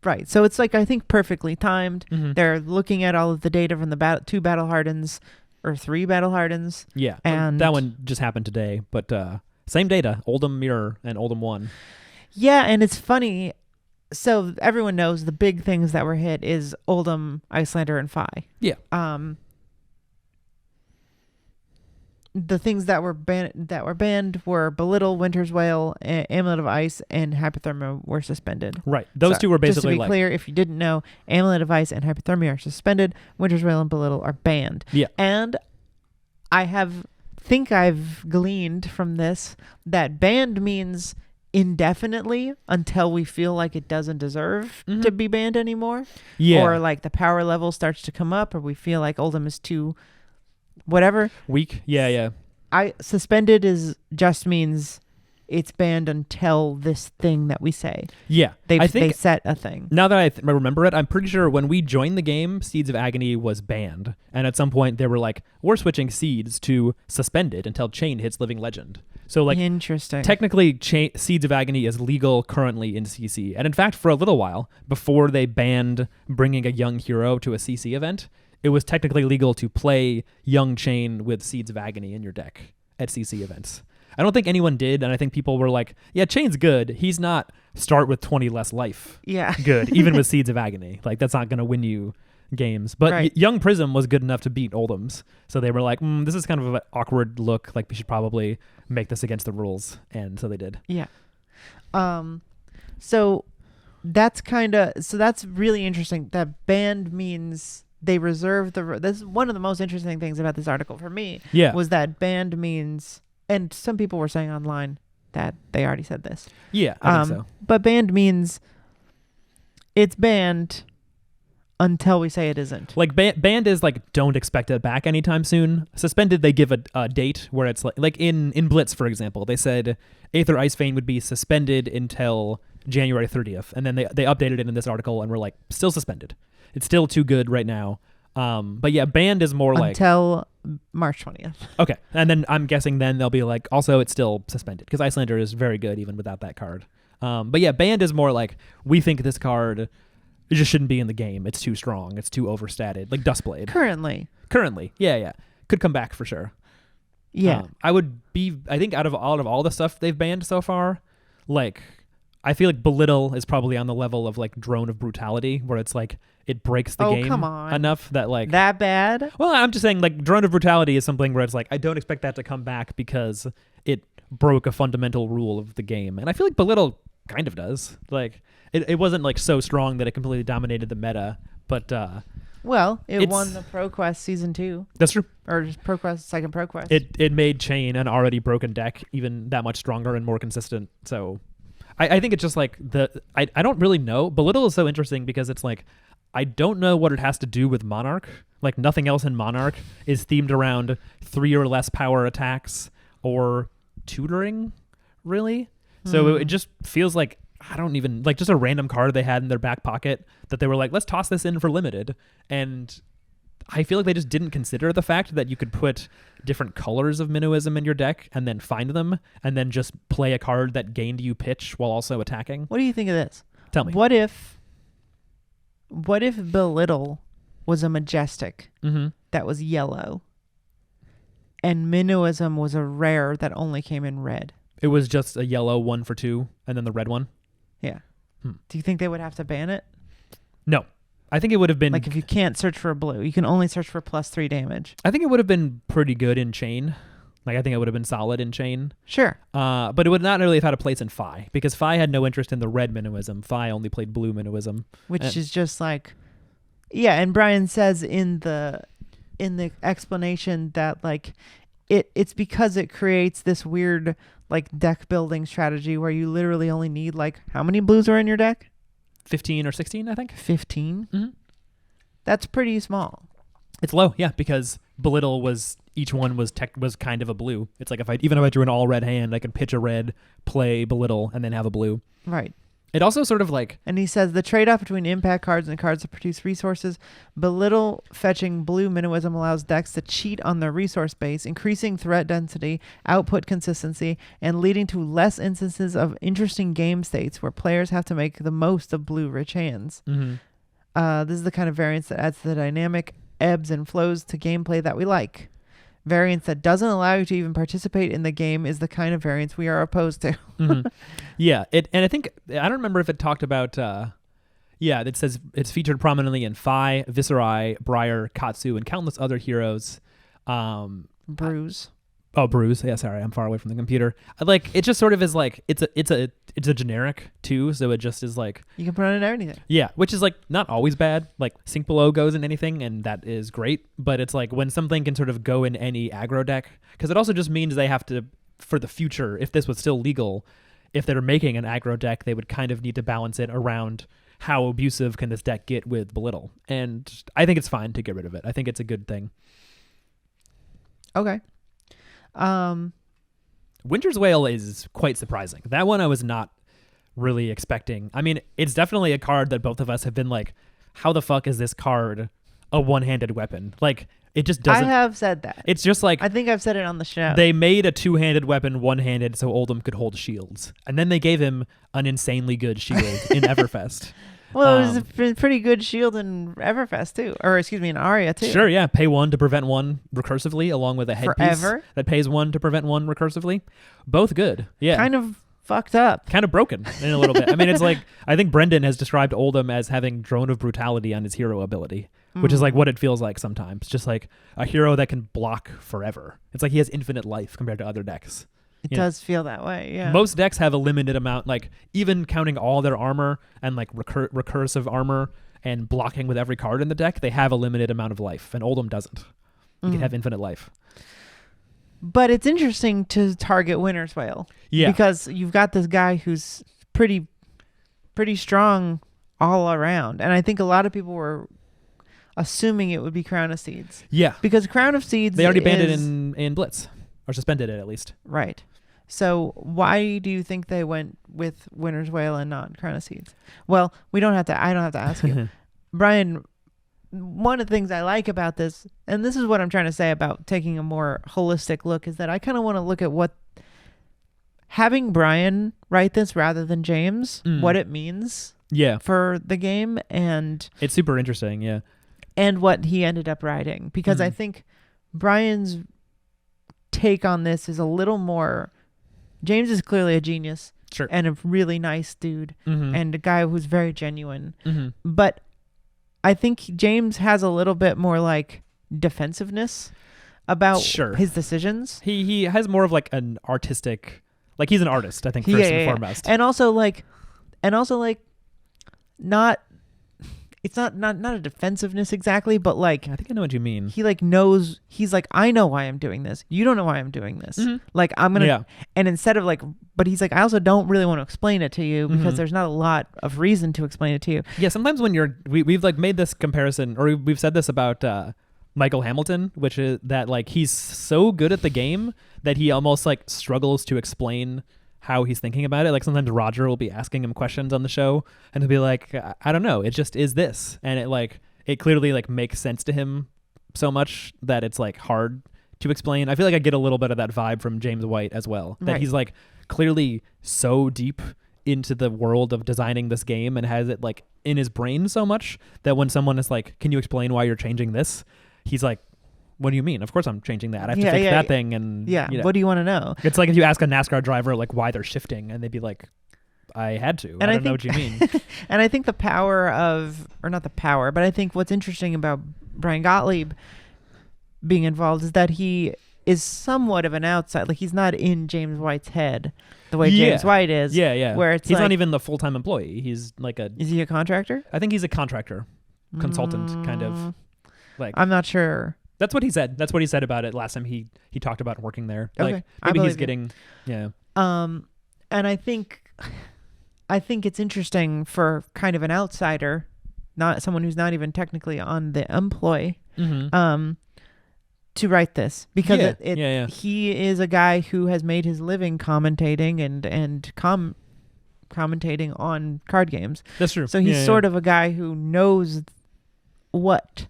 Right. So it's like, I think, perfectly timed. They're looking at all of the data from the 2 Battle Hardens or 3 Battle Hardens. Yeah. And that one just happened today, but same data, Oldham Mirror and Oldham 1. Yeah, and it's funny. So everyone knows the big things that were hit is Oldham, Icelander, and Phi. Yeah. The things that were banned were Belittle, Winter's Wail, Amulet of Ice, and Hypothermia were suspended. Right. Those 2 were basically just to be clear, if you didn't know, Amulet of Ice and Hypothermia are suspended. Winter's Wail and Belittle are banned. Yeah. And I've gleaned from this that banned means indefinitely until we feel like it doesn't deserve to be banned anymore. Yeah. Or like the power level starts to come up, or we feel like Oldham is too whatever. Weak. Yeah. Suspended just means it's banned until this thing that we say. Yeah. They set a thing. Now that I remember it, I'm pretty sure when we joined the game, Seeds of Agony was banned. And at some point they were like, we're switching Seeds to suspended until Chain hits Living Legend. So like, interesting. Technically, Seeds of Agony is legal currently in CC. And in fact, for a little while, before they banned bringing a young hero to a CC event, it was technically legal to play Young Chain with Seeds of Agony in your deck at CC events. I don't think anyone did, and I think people were like, yeah, Chain's good. He's not start with 20 less life. Yeah. Good, even with Seeds of Agony. Like, that's not going to win you games. But right. Young Prism was good enough to beat Oldham's. So they were like, this is kind of an awkward look. Like, we should probably make this against the rules. And so they did. Yeah. So that's really interesting. That banned means they reserve this is one of the most interesting things about this article for me. Yeah. Was that banned means, and some people were saying online that they already said this. Yeah, I think so. But banned means it's banned until we say it isn't. Like banned is like, don't expect it back anytime soon. Suspended, they give a date where it's like in Blitz, for example, they said Aether Ice Vein would be suspended until January 30th. And then they updated it in this article and were like, still suspended. It's still too good right now. But yeah, banned is more like until March 20th. Okay. And then I'm guessing then they'll be like, also it's still suspended because Icelander is very good even without that card. But yeah, banned is more like, we think this card, it just shouldn't be in the game. It's too strong. It's too overstated. Like Dustblade. Currently. Yeah. Could come back for sure. Yeah. I think out of all the stuff they've banned so far, like, I feel like Belittle is probably on the level of like Drone of Brutality, where it's like it breaks the game enough that like that bad. Well, I'm just saying like Drone of Brutality is something where it's like I don't expect that to come back because it broke a fundamental rule of the game, and I feel like Belittle kind of does. Like it wasn't like so strong that it completely dominated the meta, but well, it won the ProQuest Season 2. That's true. Or just ProQuest, second ProQuest. It made Chain, an already broken deck, even that much stronger and more consistent. So I think it's just like I don't really know. Belittle is so interesting because it's like I don't know what it has to do with Monarch. Like nothing else in Monarch is themed around 3 or less power attacks or tutoring, really. So it just feels like I don't even like just a random card they had in their back pocket that they were like, let's toss this in for limited. And I feel like they just didn't consider the fact that you could put different colors of Minnowism in your deck and then find them and then just play a card that gained you pitch while also attacking. What do you think of this? Tell me. What if Belittle was a Majestic that was yellow and Minnowism was a rare that only came in red? It was just a yellow 1 for 2 and then the red one? Yeah. Do you think they would have to ban it? No. I think it would have been... Like if you can't search for a blue, you can only search for +3 damage. I think it would have been pretty good in Chain. Like I think it would have been solid in Chain. Sure. But it would not really have had a place in Phi because Phi had no interest in the red Minnowism. Phi only played blue Minnowism. Which is just like... Yeah, and Brian says in the explanation that like it's because it creates this weird like deck building strategy where you literally only need like how many blues are in your deck? 15 or 16, I think. 15. Mm-hmm. That's pretty small. It's low, yeah, because Belittle was each one was kind of a blue. It's like if I drew an all red hand, I could pitch a red, play Belittle, and then have a blue. Right. It also sort of like... And he says the trade-off between impact cards and cards that produce resources, Belittle fetching blue minnowism allows decks to cheat on their resource base, increasing threat density, output consistency, and leading to less instances of interesting game states where players have to make the most of blue-rich hands. Mm-hmm. This is the kind of variance that adds to the dynamic ebbs and flows to gameplay that we like. Variance that doesn't allow you to even participate in the game is the kind of variance we are opposed to. Mm-hmm. Yeah, and I think I don't remember if it talked about. It says it's featured prominently in Phi, Viserai, Briar, Katsu, and countless other heroes. Bruise. Bruise. Yeah, sorry, I'm far away from the computer. Like it just sort of is like it's a generic too, so it just is like you can put it in anything. Yeah, which is like not always bad. Like Sink Below goes in anything, and that is great. But it's like when something can sort of go in any aggro deck, because it also just means they have to, for the future, if this was still legal, if they're making an aggro deck, they would kind of need to balance it around how abusive can this deck get with Belittle. And I think it's fine to get rid of it. I think it's a good thing. Okay. Winter's Wail is quite surprising. That one I was not really expecting. I mean, it's definitely a card that both of us have been like, how the fuck is this card a one-handed weapon? Like, it just doesn't... I have said that. It's just like... I think I've said it on the show. They made a two-handed weapon one-handed so Oldham could hold shields. And then they gave him an insanely good shield in Everfest. Well, it was a pretty good shield in Everfest, too. Or, excuse me, in Aria, too. Sure, yeah. Pay 1 to prevent 1 recursively, along with a headpiece that pays 1 to prevent 1 recursively. Both good. Yeah. Kind of fucked up. Kind of broken in a little bit. I mean, it's like, I think Brendan has described Oldham as having Drone of Brutality on his hero ability, which is like what it feels like sometimes. Just like a hero that can block forever. It's like he has infinite life compared to other decks. It does feel that way, yeah. Most decks have a limited amount, like even counting all their armor and like recursive armor and blocking with every card in the deck, they have a limited amount of life, and Oldham doesn't. You can have infinite life. But it's interesting to target Winter's Wail. Yeah. Because you've got this guy who's pretty strong all around. And I think a lot of people were assuming it would be Crown of Seeds. Yeah. Because Crown of Seeds they already banned it in Blitz. Or suspended it, at least. Right. So why do you think they went with Winter's Wail and not Crown of Seeds? Well, I don't have to ask you. Brian, one of the things I like about this, and this is what I'm trying to say about taking a more holistic look, is that I kind of want to look at what having Brian write this rather than James, what it means for the game. And it's super interesting, yeah. And what he ended up writing. Because I think Brian's take on this is a little more... James is clearly a genius and a really nice dude and a guy who's very genuine. But I think James has a little bit more like defensiveness about his decisions. He has more of like an artistic, like he's an artist, I think, first and foremost. And also like not, it's not a defensiveness exactly, but like, I think I know what you mean. He like knows, he's like, I know why I'm doing this. You don't know why I'm doing this. Like I'm going to, and instead of like, but he's like, I also don't really want to explain it to you because there's not a lot of reason to explain it to you. Yeah. Sometimes when we've like made this comparison, or we've said this about Michael Hamilton, which is that like, he's so good at the game that he almost like struggles to explain how he's thinking about it. Like sometimes Roger will be asking him questions on the show and he'll be like, I don't know, it just is this. And it clearly like makes sense to him so much that it's like hard to explain. I feel like I get a little bit of that vibe from James White as well, that he's like clearly so deep into the world of designing this game and has it like in his brain so much that when someone is like, can you explain why you're changing this? He's like, what do you mean? Of course I'm changing that. I have to fix that thing. And you know. What do you want to know? It's like if you ask a NASCAR driver like why they're shifting and they'd be like, I had to. I don't know what you mean. And I think the power of, or not the power, but I think what's interesting about Brian Gottlieb being involved is that he is somewhat of an outside. Like he's not in James White's head the way James White is. Yeah. Where it's he's like, not even the full-time employee. He's like a... Is he a contractor? I think he's a contractor, consultant kind of. Like I'm not sure. That's what he said. That's what he said about it last time he talked about working there. Okay. Like I maybe he's believe getting and I think it's interesting for kind of an outsider, not someone who's not even technically on the employ, to write this, because he is a guy who has made his living commentating and commentating on card games. That's true. So he's sort of a guy who knows what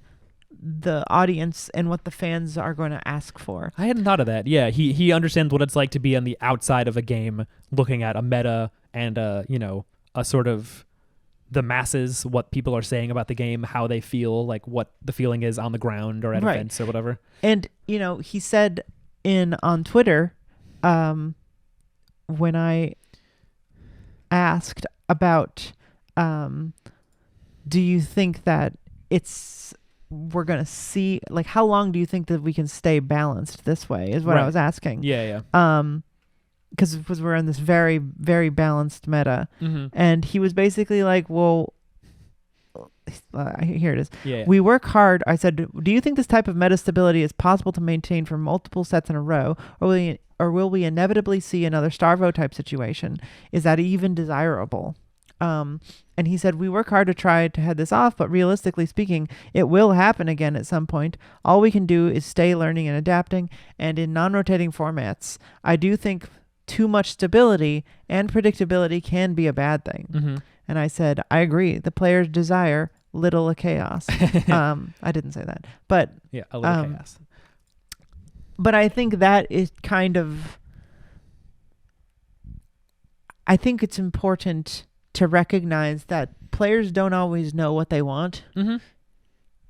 the audience and what the fans are going to ask for. I hadn't thought of that. Yeah, he understands what it's like to be on the outside of a game, looking at a meta and a sort of the masses, what people are saying about the game, how they feel, like what the feeling is on the ground or at events or whatever. And he said on Twitter, when I asked about, do you think that we're going to see, like, how long do you think that we can stay balanced this way is what I was asking. Yeah. Because we're in this very, very balanced meta. And he was basically like, well, here it is. Yeah. We work hard. I said, do you think this type of meta stability is possible to maintain for multiple sets in a row, or will we inevitably see another Starvo type situation? Is that even desirable? And he said, we work hard to try to head this off, but realistically speaking, it will happen again at some point. All we can do is stay learning and adapting, and in non-rotating formats, I do think too much stability and predictability can be a bad thing. And I said, I agree. The players desire little chaos. I didn't say that, but a little chaos. But I think that is kind of, I think it's important to recognize that players don't always know what they want.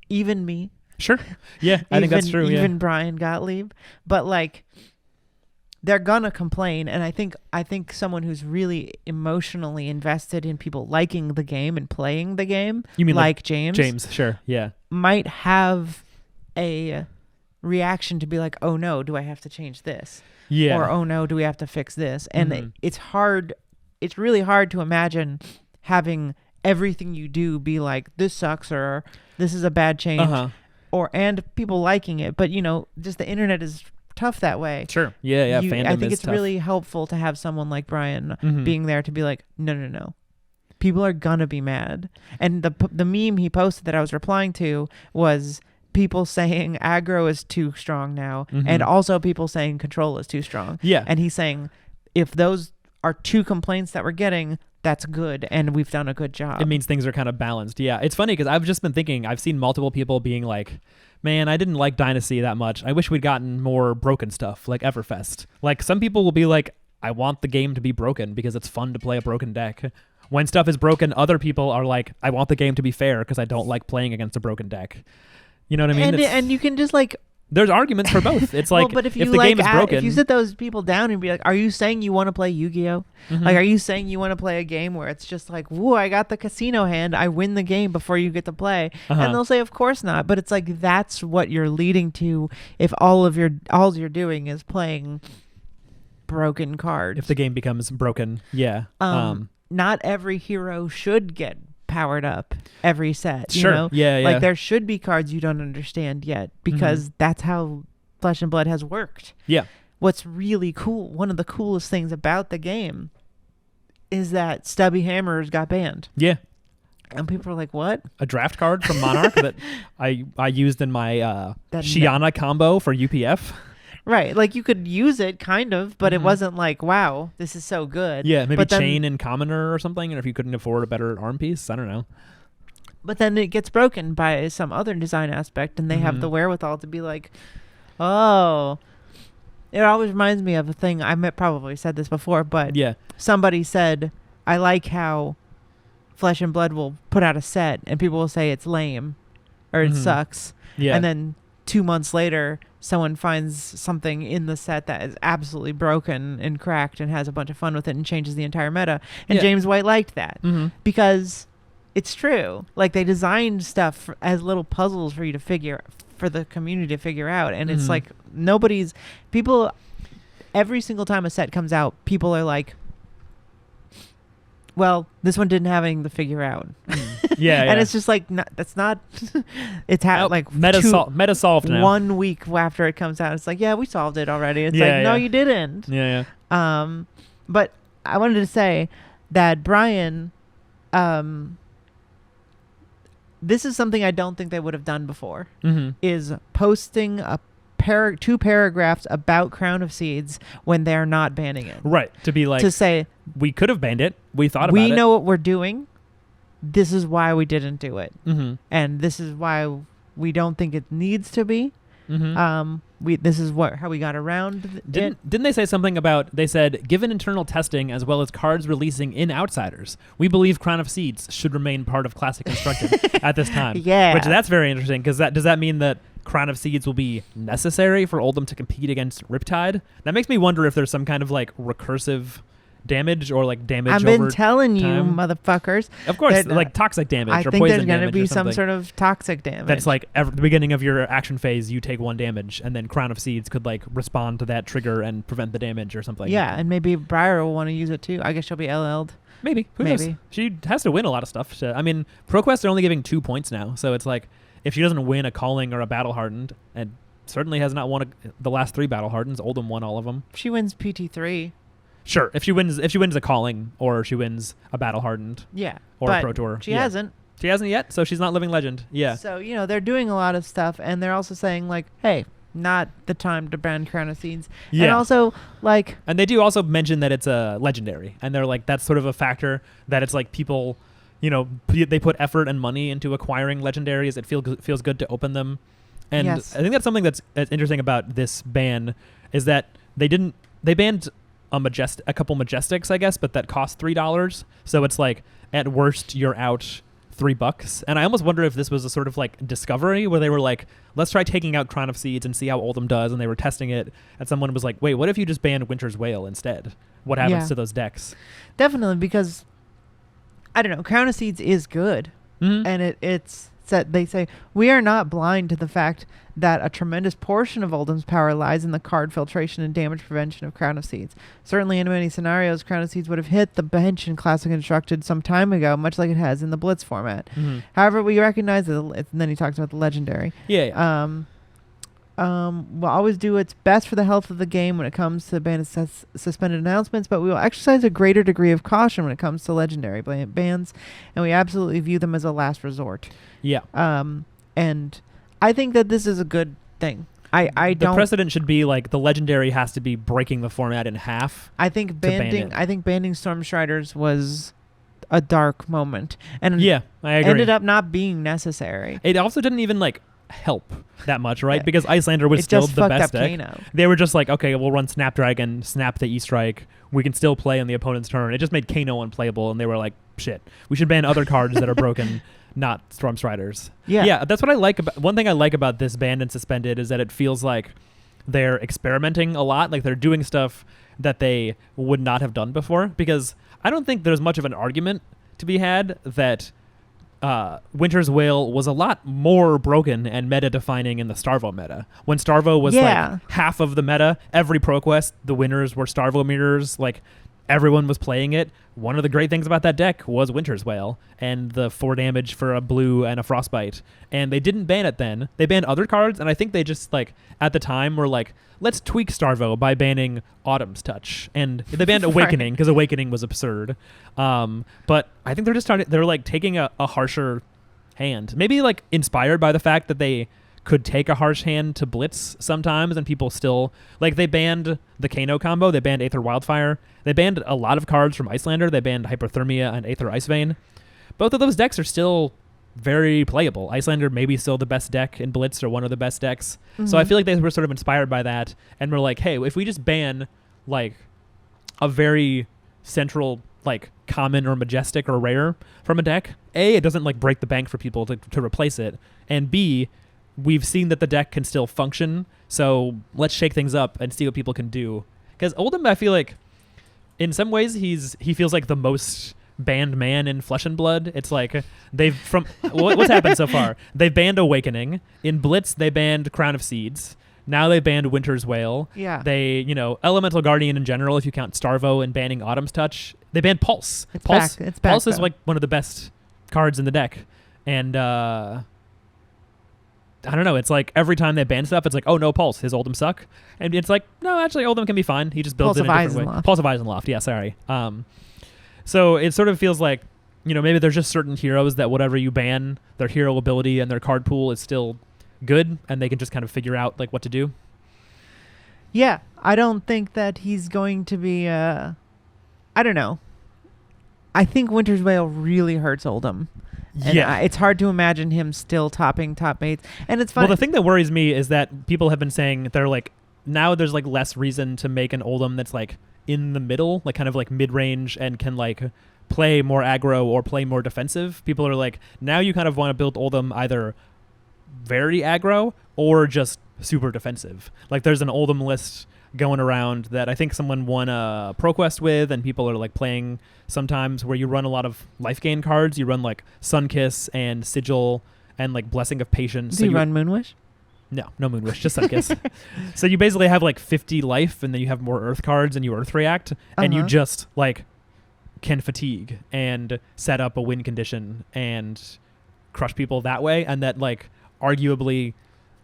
Even me. Sure. Yeah, I think that's true. Even Brian Gottlieb. But like, they're gonna complain, and I think someone who's really emotionally invested in people liking the game and playing the game, you mean like James? James, sure, yeah, might have a reaction to be like, oh no, do I have to change this? Yeah. Or oh no, do we have to fix this? And it's hard. It's really hard to imagine having everything you do be like, this sucks, or this is a bad change, and people liking it. But just the internet is tough that way. Sure. Yeah. Fandom I think is it's tough. really helpful to have someone like Brian being there to be like, no. People are gonna be mad. And the meme he posted that I was replying to was people saying aggro is too strong now, and also people saying control is too strong. Yeah. And he's saying, if those are two complaints that we're getting, that's good, and we've done a good job. It means things are kind of balanced. Yeah. It's funny because I've just been thinking, I've seen multiple people being like, man, I didn't like Dynasty that much. I wish we'd gotten more broken stuff like Everfest. Like, some people will be like, I want the game to be broken because it's fun to play a broken deck. When stuff is broken, other people are like, I want the game to be fair because I don't like playing against a broken deck. You know what I mean? And you can just like, there's arguments for both. It's like, but if the like game is broken. If you sit those people down and be like, are you saying you want to play Yu-Gi-Oh? Like, are you saying you want to play a game where it's just like, whoa, I got the casino hand, I win the game before you get to play? And they'll say, of course not. But it's like, that's what you're leading to if all you're doing is playing broken cards. If the game becomes broken, yeah. Not every hero should get powered up every set. Sure. You know? Yeah. Like, there should be cards you don't understand yet, because that's how Flesh and Blood has worked. Yeah. What's really cool, one of the coolest things about the game, is that Stubby Hammers got banned. Yeah. And people are like, what? A draft card from Monarch that I used in my Shiana combo for UPF. Right. Like, you could use it, kind of, but it wasn't like, wow, this is so good. Yeah, maybe Chain and Commoner or something, and if you couldn't afford a better arm piece, I don't know. But then it gets broken by some other design aspect, and they have the wherewithal to be like, oh. It always reminds me of a thing, I probably said this before, but somebody said, I like how Flesh and Blood will put out a set, and people will say it's lame, or it sucks. Yeah. And then 2 months later, someone finds something in the set that is absolutely broken and cracked and has a bunch of fun with it and changes the entire meta. And James White liked that because it's true. Like, they designed stuff as little puzzles for you to for the community to figure out. And it's like, every single time a set comes out, people are like, well, this one didn't have anything to figure out. Yeah, and it's just like that's not. It's like meta solved now. 1 week after it comes out, it's like, yeah, we solved it already. It's Yeah, like, no, yeah. you didn't. Yeah, But I wanted to say that Brian, this is something I don't think they would have done before. Mm-hmm. Is posting a 2 paragraphs about Crown of Seeds when they're not banning it. Right. To be like, to say, we could have banned it. We thought about we it. know what we're doing. This is why we didn't do it. Mm-hmm. And this is why we don't think it needs to be. Mm-hmm. This is how we got around it. Didn't they say something about, they said, given internal testing as well as cards releasing in Outsiders, we believe Crown of Seeds should remain part of Classic Constructed at this time. Yeah. Which that's very interesting, because does that mean that Crown of Seeds will be necessary for Oldhim to compete against Riptide? That makes me wonder if there's some kind of like recursive damage or like damage I've over been telling you, time. motherfuckers. Of course, that, like toxic damage I or think poison there's going to damage be or some something. sort of toxic damage. That's like the beginning of your action phase, you take 1 damage, and then Crown of Seeds could like respond to that trigger and prevent the damage or something. Yeah, and maybe Briar will want to use it too. I guess she'll be LL'd. Maybe. Who knows? She has to win a lot of stuff. I mean, ProQuest are only giving 2 points now, so it's like if she doesn't win a Calling or a Battle Hardened, and certainly has not won the last 3 Battle Hardens, Oldhim won all of them. She wins PT3. Sure, if she wins a Calling or she wins a Battle Hardened, yeah, or a Pro Tour, she hasn't. She hasn't yet, so she's not living legend. Yeah. So they're doing a lot of stuff, and they're also saying like, hey, not the time to ban Crown of Seeds. Yeah. And also like, and they do also mention that it's a legendary, and they're like, that's sort of a factor that it's like people, they put effort and money into acquiring legendaries. It feels good to open them, and yes. I think that's something that's interesting about this ban is that they banned a couple Majestics, I guess, but that cost $3. So it's like at worst you're out $3. And I almost wonder if this was a sort of like discovery where they were like, let's try taking out Crown of Seeds and see how Oldhim does, and they were testing it, and someone was like, wait, what if you just banned Winter's Wail instead? What happens to those decks? Definitely, because I don't know, Crown of Seeds is good. Mm-hmm. And it's that they say we are not blind to the fact that a tremendous portion of Oldham's power lies in the card filtration and damage prevention of Crown of Seeds. Certainly in many scenarios, Crown of Seeds would have hit the bench in Classic Constructed some time ago, much like it has in the Blitz format. Mm-hmm. However, we recognize that, and then he talks about the legendary. Yeah. Will always do its best for the health of the game when it comes to ban suspended announcements, but we will exercise a greater degree of caution when it comes to legendary bans, and we absolutely view them as a last resort. Yeah. And I think that this is a good thing. I don't. The precedent should be like the legendary has to be breaking the format in half. I think banning Stormstriders was a dark moment, and yeah, I agree. Ended up not being necessary. It also didn't even like help that much, right? Because Icelander was still the best deck. Kano. They were just like, okay, we'll run Snapdragon, snap the E-Strike. We can still play on the opponent's turn. It just made Kano unplayable, and they were like, shit, we should ban other cards that are broken, not Stormstriders. Yeah, that's what I like about. One thing I like about this banned and suspended is that it feels like they're experimenting a lot. Like they're doing stuff that they would not have done before. Because I don't think there's much of an argument to be had that Winter's Wail was a lot more broken and meta-defining in the Starvo meta. When Starvo was like half of the meta, every ProQuest, the winners were Starvo mirrors. Like everyone was playing it. One of the great things about that deck was Winter's Wail and the 4 damage for a blue and a Frostbite. And they didn't ban it then. They banned other cards, and I think they just like at the time were like, let's tweak Starvo by banning Autumn's Touch. And they banned Awakening because Awakening was absurd. But I think they're just they're like taking a harsher hand. Maybe like inspired by the fact that they could take a harsh hand to Blitz sometimes, and people still like they banned the Kano combo, they banned Aether Wildfire, they banned a lot of cards from Icelander, they banned Hyperthermia and Aether Icevein. Both of those decks are still very playable. Icelander maybe still the best deck in Blitz or one of the best decks. Mm-hmm. So I feel like they were sort of inspired by that, and we're like, hey, if we just ban like a very central like common or majestic or rare from a deck, A, it doesn't like break the bank for people to replace it, and B, we've seen that the deck can still function, so let's shake things up and see what people can do. Because Oldhim, I feel like, in some ways, he feels like the most banned man in Flesh and Blood. It's like what's happened so far? They've banned Awakening. In Blitz, they banned Crown of Seeds. Now they banned Winter's Wail. Yeah. They, Elemental Guardian in general, if you count Starvo and banning Autumn's Touch, They banned Pulse. It's Pulse. back. It's back, Pulse is though. like one of the best cards in the deck, and I don't know. It's like every time they ban stuff, it's like, oh no, Pulse, his Oldhim suck, and it's like, no, actually, Oldhim can be fine. He just builds Pulse it in a of different way. Eisenloft. Pulse of Eisenloft. Yeah, sorry. So it sort of feels like, maybe there's just certain heroes that whatever you ban, their hero ability and their card pool is still good, and they can just kind of figure out like what to do. Yeah, I don't think that he's going to be. I don't know. I think Winter's Wail really hurts Oldhim. And Yeah. it's hard to imagine him still topping top 8s. And it's funny. Well, the thing that worries me is that people have been saying they're like, now there's like less reason to make an Oldhim that's like in the middle, like kind of like mid-range and can like play more aggro or play more defensive. People are like, now you kind of want to build Oldhim either very aggro or just super defensive. Like there's an Oldhim list going around that I think someone won a ProQuest with, and people are like playing sometimes, where you run a lot of life gain cards. You run like Sunkiss and Sigil and like Blessing of Patience. Do you run Moonwish? No Moonwish, just Sunkiss. So you basically have like 50 life, and then you have more Earth cards, and you Earth React, and you just like can fatigue and set up a win condition and crush people that way. And that like arguably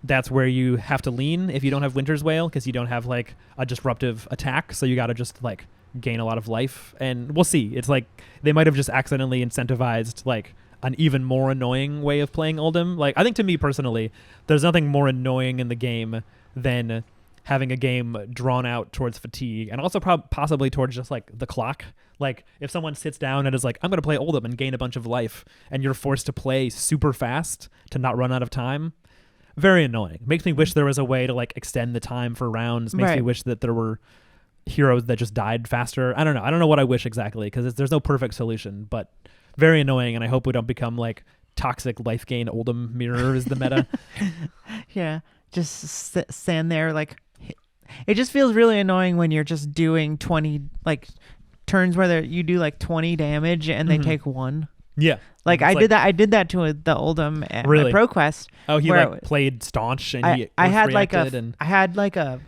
that's where you have to lean if you don't have Winter's Wail, because you don't have like a disruptive attack. So you got to just like gain a lot of life, and we'll see. It's like they might have just accidentally incentivized like an even more annoying way of playing Oldhim. Like I think, to me personally, there's nothing more annoying in the game than having a game drawn out towards fatigue, and also possibly towards just like the clock. Like if someone sits down and is like, I'm going to play Oldhim and gain a bunch of life, and you're forced to play super fast to not run out of time. Very annoying. Makes me wish there was a way to like extend the time for rounds. Makes me wish that there were heroes that just died faster. I don't know. I don't know what I wish exactly, because there's no perfect solution, but very annoying. And I hope we don't become like toxic life gain Oldhim mirror is the meta. Yeah. Just stand there like, it just feels really annoying when you're just doing 20 like turns where you do like 20 damage and they take 1. Yeah. Like I did that to the Oldhim at my ProQuest. Oh, he like played staunch, and I had like a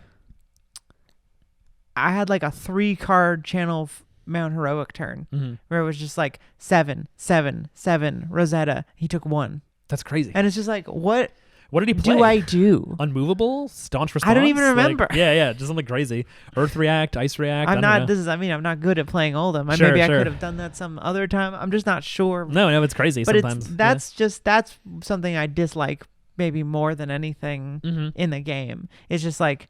3-card channel Mount Heroic turn where it was just like 7, 7, 7 Rosetta. He took 1. That's crazy. And it's just like, what did he play? Do I do? Unmovable? Staunch response? I don't even remember. Like, yeah, just something crazy. Earth React, Ice React. I'm not good at playing Oldhim. Maybe I could have done that some other time. I'm just not sure. No, it's crazy but sometimes. That's something I dislike maybe more than anything in the game. It's just like,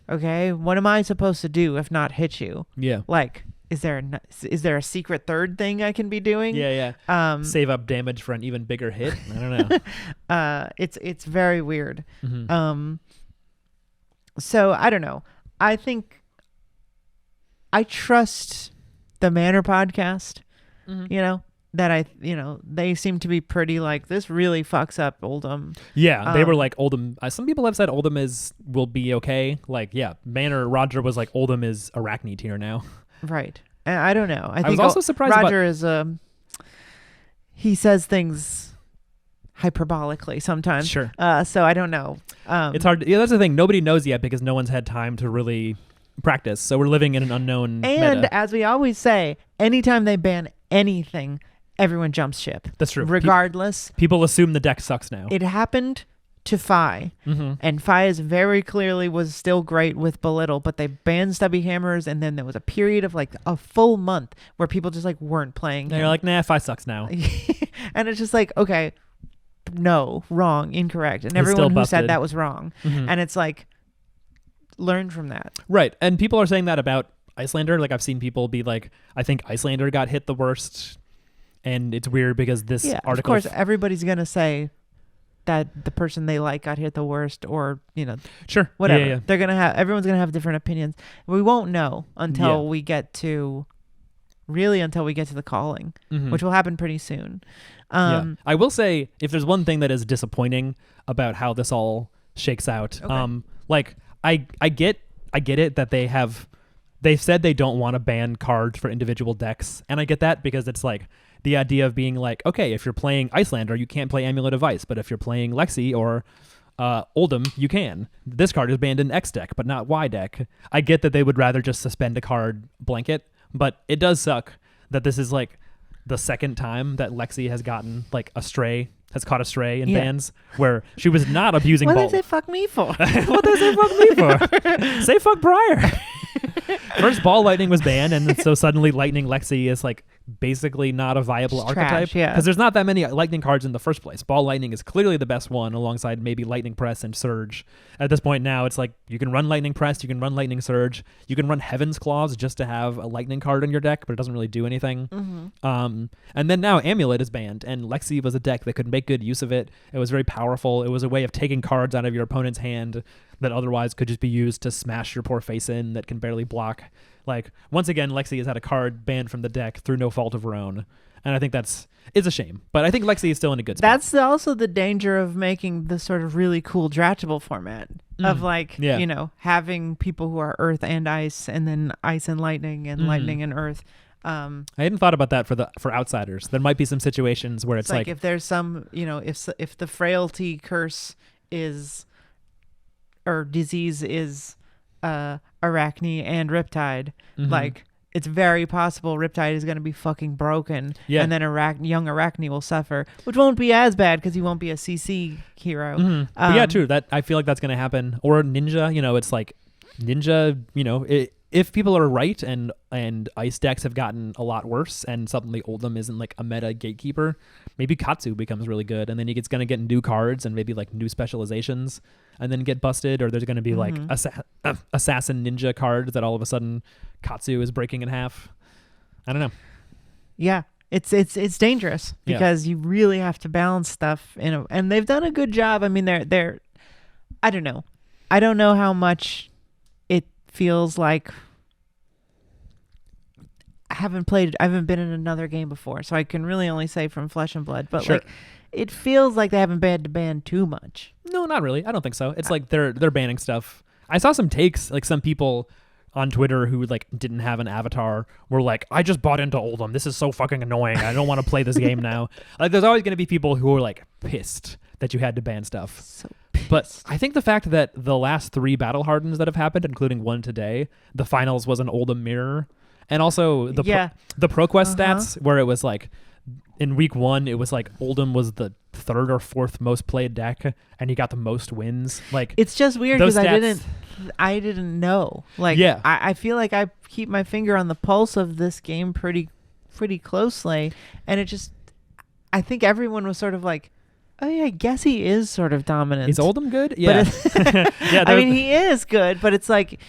okay, what am I supposed to do if not hit you? Yeah. Like, is there a secret third thing I can be doing? Yeah. Save up damage for an even bigger hit. I don't know. It's very weird. So I don't know. I think I trust the Manor podcast. That they seem to be pretty like, this really fucks up Oldhim. Yeah, they were like, Oldhim. Some people have said Oldhim will be okay. Like, yeah, Manor Roger was like, Oldhim is Arachne tier now. Right. And I don't know. I think was also surprised Roger is he says things hyperbolically sometimes. Sure. So I don't know. It's hard. Yeah, that's the thing. Nobody knows yet because no one's had time to really practice. So we're living in an unknown And meta. As we always say, anytime they ban anything, everyone jumps ship. That's true. Regardless. People assume the deck sucks now. It happened to Fi. And Fi is very clearly was still great with Belittle, but they banned Stubby Hammers, and then there was a period of like a full month where people just like weren't playing. They're like, nah, Fi sucks now. And it's just like, okay, no, wrong, incorrect. And everyone who said that was wrong. And it's like, learn from that. Right. And people are saying that about Icelander. Like I've seen people be like, I think Icelander got hit the worst. And it's weird because this article... Of course, everybody's going to say that the person they like got hit the worst, or, sure, whatever. Yeah. They're going to have... Everyone's going to have different opinions. We won't know until we get to... Really, until we get to the calling, which will happen pretty soon. I will say, if there's one thing that is disappointing about how this all shakes out, like, I get it that they've said they don't want to ban cards for individual decks, and I get that because it's like the idea of being like, okay, if you're playing Icelander, you can't play Amulet of Ice, but if you're playing Lexi or Oldhim, you can. This card is banned in X deck, but not Y deck. I get that they would rather just suspend a card blanket, but it does suck that this is like the second time that Lexi has gotten like has caught a stray in bans where she was not abusing What Bolt. did they fuck me for? What did they fuck me for? Say fuck Briar. First, Ball Lightning was banned, and so suddenly Lightning Lexi is like basically not a viable Just archetype. trash, yeah. Because there's not that many Lightning cards in the first place. Ball Lightning is clearly the best one alongside maybe Lightning Press and Surge. At this point now, it's like you can run Lightning Press, you can run Lightning Surge, you can run Heaven's Claws just to have a Lightning card in your deck, but it doesn't really do anything. Mm-hmm. And then now Amulet is banned, and Lexi was a deck that could make good use of it. It was very powerful. It was a way of taking cards out of your opponent's hand that otherwise could just be used to smash your poor face in that can barely block. Like, once again, Lexi has had a card banned from the deck through no fault of her own. And I think it's a shame. But I think Lexi is still in a good spot. That's also the danger of making the sort of really cool draftable format of you know, having people who are earth and ice, and then ice and lightning and lightning and earth. I hadn't thought about that for outsiders. There might be some situations where it's like if there's some, you know, if the frailty curse is, or disease is Arachne and Riptide, like it's very possible Riptide is going to be fucking broken, and then young Arachne will suffer, which won't be as bad because he won't be a CC hero. But yeah, true. That I feel like that's going to happen. Or Ninja, you know, it's like Ninja, you know, if people are right and ice decks have gotten a lot worse and suddenly Oldhim isn't like a meta gatekeeper, maybe Katsu becomes really good, and then it's going to get new cards and maybe like new specializations and then get busted, or there's going to be like assassin ninja cards that all of a sudden Katsu is breaking in half. I don't know. Yeah. It's dangerous because you really have to balance stuff and they've done a good job. I mean, they're I don't know. I don't know how much it feels like. I haven't been in another game before, so I can really only say from flesh and blood, but like it feels like they haven't banned to ban too much. No, not really. I don't think so. It's like they're banning stuff. I saw some takes, like some people on Twitter who like didn't have an avatar were like, I just bought into Oldhim. This is so fucking annoying. I don't want to play this game now. Like, there's always going to be people who are like pissed that you had to ban stuff. So pissed. But I think the fact that the last 3 battle hardens that have happened, including one today, the finals was an Oldhim mirror, and also the ProQuest stats where it was like in week 1 it was like Oldhim was the 3rd or 4th most played deck and he got the most wins. Like, it's just weird because I didn't know. Like, I feel like I keep my finger on the pulse of this game pretty closely, and it just, I think everyone was sort of like, oh yeah, I guess he is sort of dominant. Is Oldhim good? Yeah. Yeah, I mean, he is good, but it's like,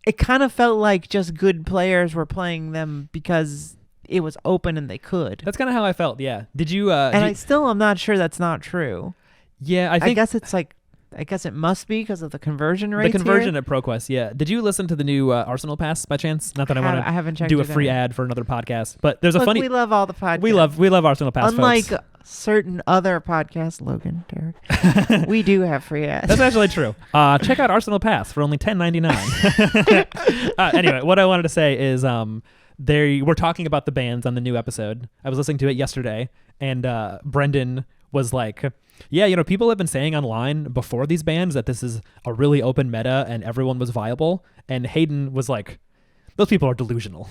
it kind of felt like just good players were playing them because it was open and they could. That's kind of how I felt. Yeah. Did you? I still am not sure that's not true. Yeah, I think. I guess it must be because of the conversion rate. The conversion at ProQuest. Yeah. Did you listen to the new Arsenal Pass by chance? Not that I want to do a free ad for another podcast, but there's a funny. We love all the podcasts. We love Arsenal Pass. Unlike folks. Certain other podcasts, Logan, Derek, we do have free ads. That's actually true. Check out Arsenal Pass for only $10.99. Anyway, what I wanted to say is we're talking about the bans on the new episode. I was listening to it yesterday, and Brendan was like, yeah, you know, people have been saying online before these bans that this is a really open meta and everyone was viable. And Hayden was like, those people are delusional.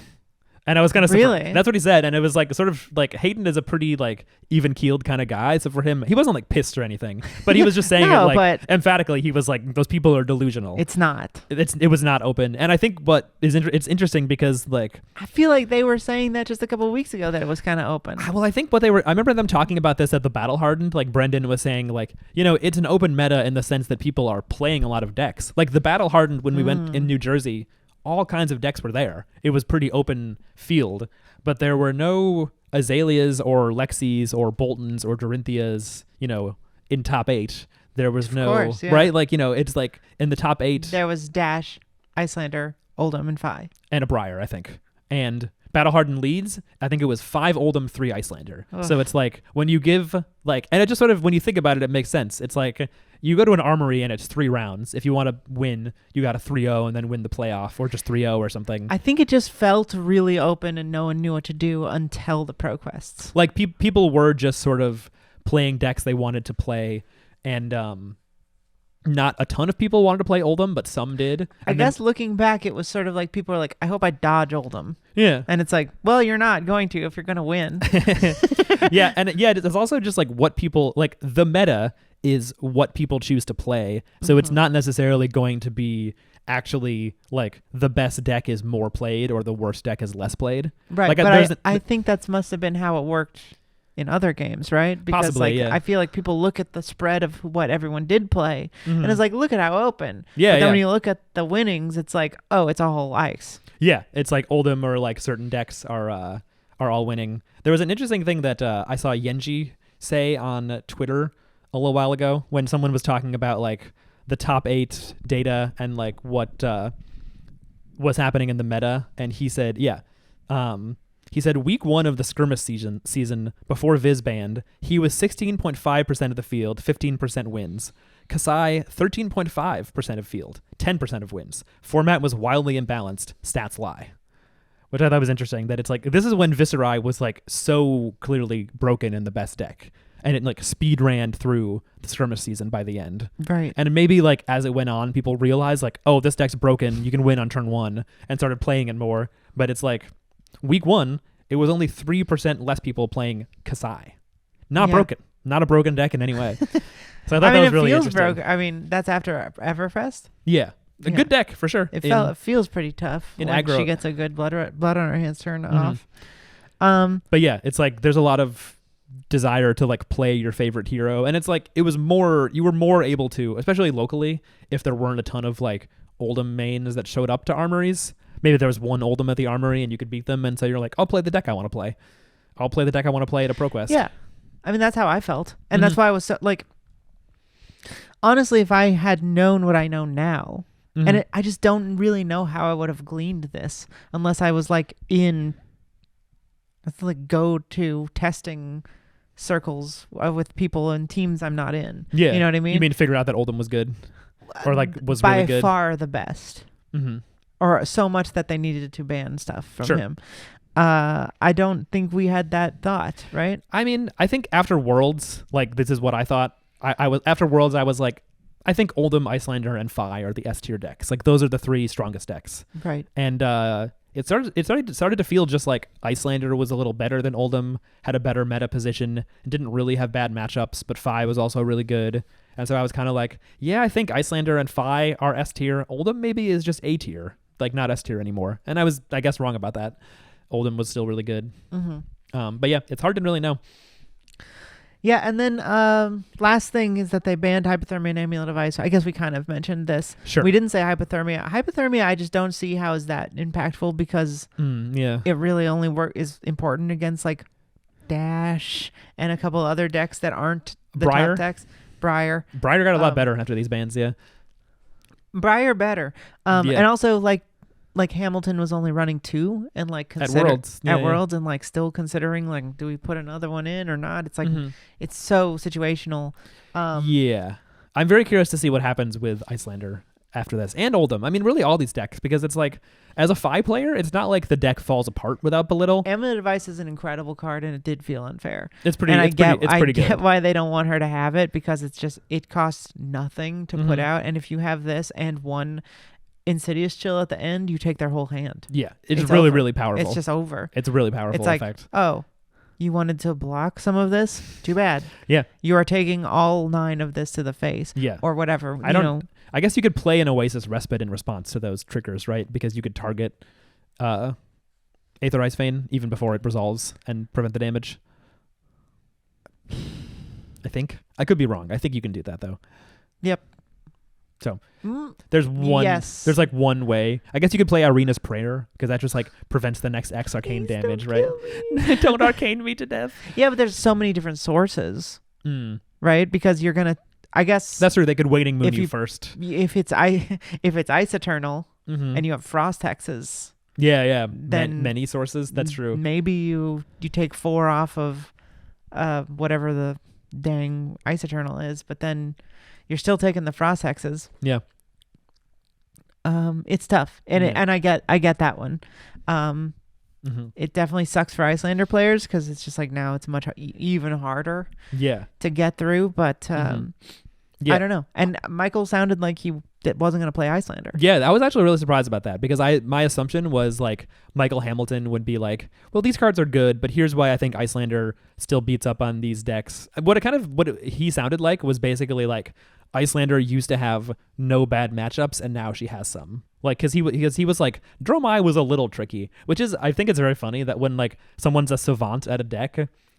And I was kind of really? That's what he said. And it was like sort of like Hayden is a pretty like even keeled kind of guy. So for him, he wasn't like pissed or anything, but he was just saying it like emphatically. He was like, those people are delusional. It's not. It was not open. And I think it's interesting because like I feel like they were saying that just a couple of weeks ago that it was kind of open. Well, I think I remember them talking about this at the Battle Hardened. Like Brendan was saying like, you know, it's an open meta in the sense that people are playing a lot of decks. Like the Battle Hardened when we went in New Jersey, all kinds of decks were there. It was pretty open field, but there were no Azaleas or Lexis or Boltons or Dorinthias, you know, in top 8. There was right? Like, you know, it's like in the top 8. There was Dash, Icelander, Oldhim, and Fi. And a Briar, I think. And Battle Hardened leads, I think it was 5 Oldhim, 3 Icelander. Ugh. So it's like when you give like, and it just sort of, when you think about it, it makes sense. It's like you go to an armory and it's 3 rounds. If you want to win, you got a 3-0 and then win the playoff, or just 3-0 or something. I think it just felt really open and no one knew what to do until the ProQuests. Like people were just sort of playing decks they wanted to play, and not a ton of people wanted to play Oldhim, but some did. I guess looking back, it was sort of like people are like, I hope I dodge Oldhim. Yeah. And it's like, well, you're not going to if you're going to win. Yeah. And it's also just like what people like the meta is what people choose to play. So it's not necessarily going to be actually like the best deck is more played or the worst deck is less played. Right. Like, but I think that must have been how it worked in other games, right? Because possibly, like I feel like people look at the spread of what everyone did play and it's like, look at how open. Yeah. But then when you look at the winnings, it's like, oh, it's all ice. Yeah. It's like Oldhim or like certain decks are all winning. There was an interesting thing that I saw Yenji say on Twitter a little while ago when someone was talking about like the top 8 data and like what was happening in the meta, and he said, he said week 1 of the skirmish season before Viz banned, he was 16.5% of the field, 15% wins. Kasai, 13.5% of field, 10% of wins. Format was wildly imbalanced. Stats lie. Which I thought was interesting, that it's like, this is when Viserai was like so clearly broken in the best deck. And it like speed ran through the skirmish season by the end. Right. And maybe like as it went on, people realized like, oh, this deck's broken. You can win on turn 1, and started playing it more. But it's like week 1, it was only 3% less people playing Kasai. Not broken. Not a broken deck in any way. So I thought that was really interesting. Broken. I mean, that's after Everfest. Yeah. A good deck for sure. It feels pretty tough in when aggro. She gets a good blood on her hands turned off. But yeah, it's like there's a lot of desire to like play your favorite hero, and it's like you were more able to, especially locally, if there weren't a ton of like Oldhim mains that showed up to armories. Maybe there was one Oldhim at the armory and you could beat them, and so you're like, I'll play the deck I want to play. I'll play the deck I want to play at a ProQuest. Yeah. I mean, that's how I felt. And that's why I was so like, honestly, if I had known what I know now, and I just don't really know how I would have gleaned this unless I was like in like go-to testing circles with people and teams I'm not in. Yeah. You know what I mean? You mean figure out that Oldhim was good? Or like was by really good? By far the best. Or so much that they needed to ban stuff from him. I don't think we had that thought, right? I mean, I think after Worlds, like this is what I thought. I was after Worlds, I was like, I think Oldhim, Icelander, and Fi are the S tier decks. Like those are the 3 strongest decks. Right. And it started to feel just like Icelander was a little better than Oldhim, had a better meta position, and didn't really have bad matchups, but Fi was also really good. And so I was kind of like, yeah, I think Icelander and Fi are S tier. Oldhim maybe is just A tier, like not S tier anymore. And I was, I guess, wrong about that. Oldhim was still really good. But yeah, it's hard to really know. Yeah, and then last thing is that they banned hypothermia and amulet of ice. I guess we kind of mentioned this. Sure. We didn't say hypothermia. Hypothermia, I just don't see how is that impactful because it really only is important against like Dash and a couple other decks that aren't the top decks. Briar got a lot better after these bans, yeah. Briar better. And also like Hamilton was only running 2 and like at Worlds and like still considering like, do we put another one in or not? It's like it's so situational. Yeah, I'm very curious to see what happens with Icelander after this and Oldhim. I mean, really all these decks, because it's like as a Fi player, it's not like the deck falls apart without Belittle. Amulet of Ice is an incredible card, and it did feel unfair. It's pretty. And I get good. Why they don't want her to have it, because it costs nothing to put out, and if you have this and one Insidious Chill at the end, you take their whole hand. Yeah, it's really, over. really powerful. It's just over. It's a really powerful it's like, effect. Oh, you wanted to block some of this? Too bad. Yeah. You are taking all 9 of this to the face. Yeah. Or whatever. I guess you could play an Oasis Respite in response to those triggers, right? Because you could target Aetherized Fane even before it resolves and prevent the damage. I think. I could be wrong. I think you can do that, though. Yep. So there's like one way. I guess you could play Arena's Prayer, because that just like prevents the next X arcane damage, right? Don't arcane me to death. Yeah, but there's so many different sources, right? Because you're gonna, I guess that's true. They could Waiting Moon you first. If it's Ice Eternal and you have Frost Hexes. Yeah. Then many sources. That's true. Maybe you take 4 off of whatever the dang Ice Eternal is, but then you're still taking the Frost Hexes. Yeah. It's tough, and I get that one. It definitely sucks for Icelander players, because it's just like now it's much even harder. Yeah. To get through, but Yeah. I don't know. And Michael sounded like he wasn't going to play Icelander. Yeah, I was actually really surprised about that because my assumption was like Michael Hamilton would be like, well, these cards are good, but here's why I think Icelander still beats up on these decks. What he sounded like was basically like Icelander used to have no bad matchups and now she has some. Like because he was like Dromai was a little tricky, which is I think it's very funny that when like someone's a savant at a deck,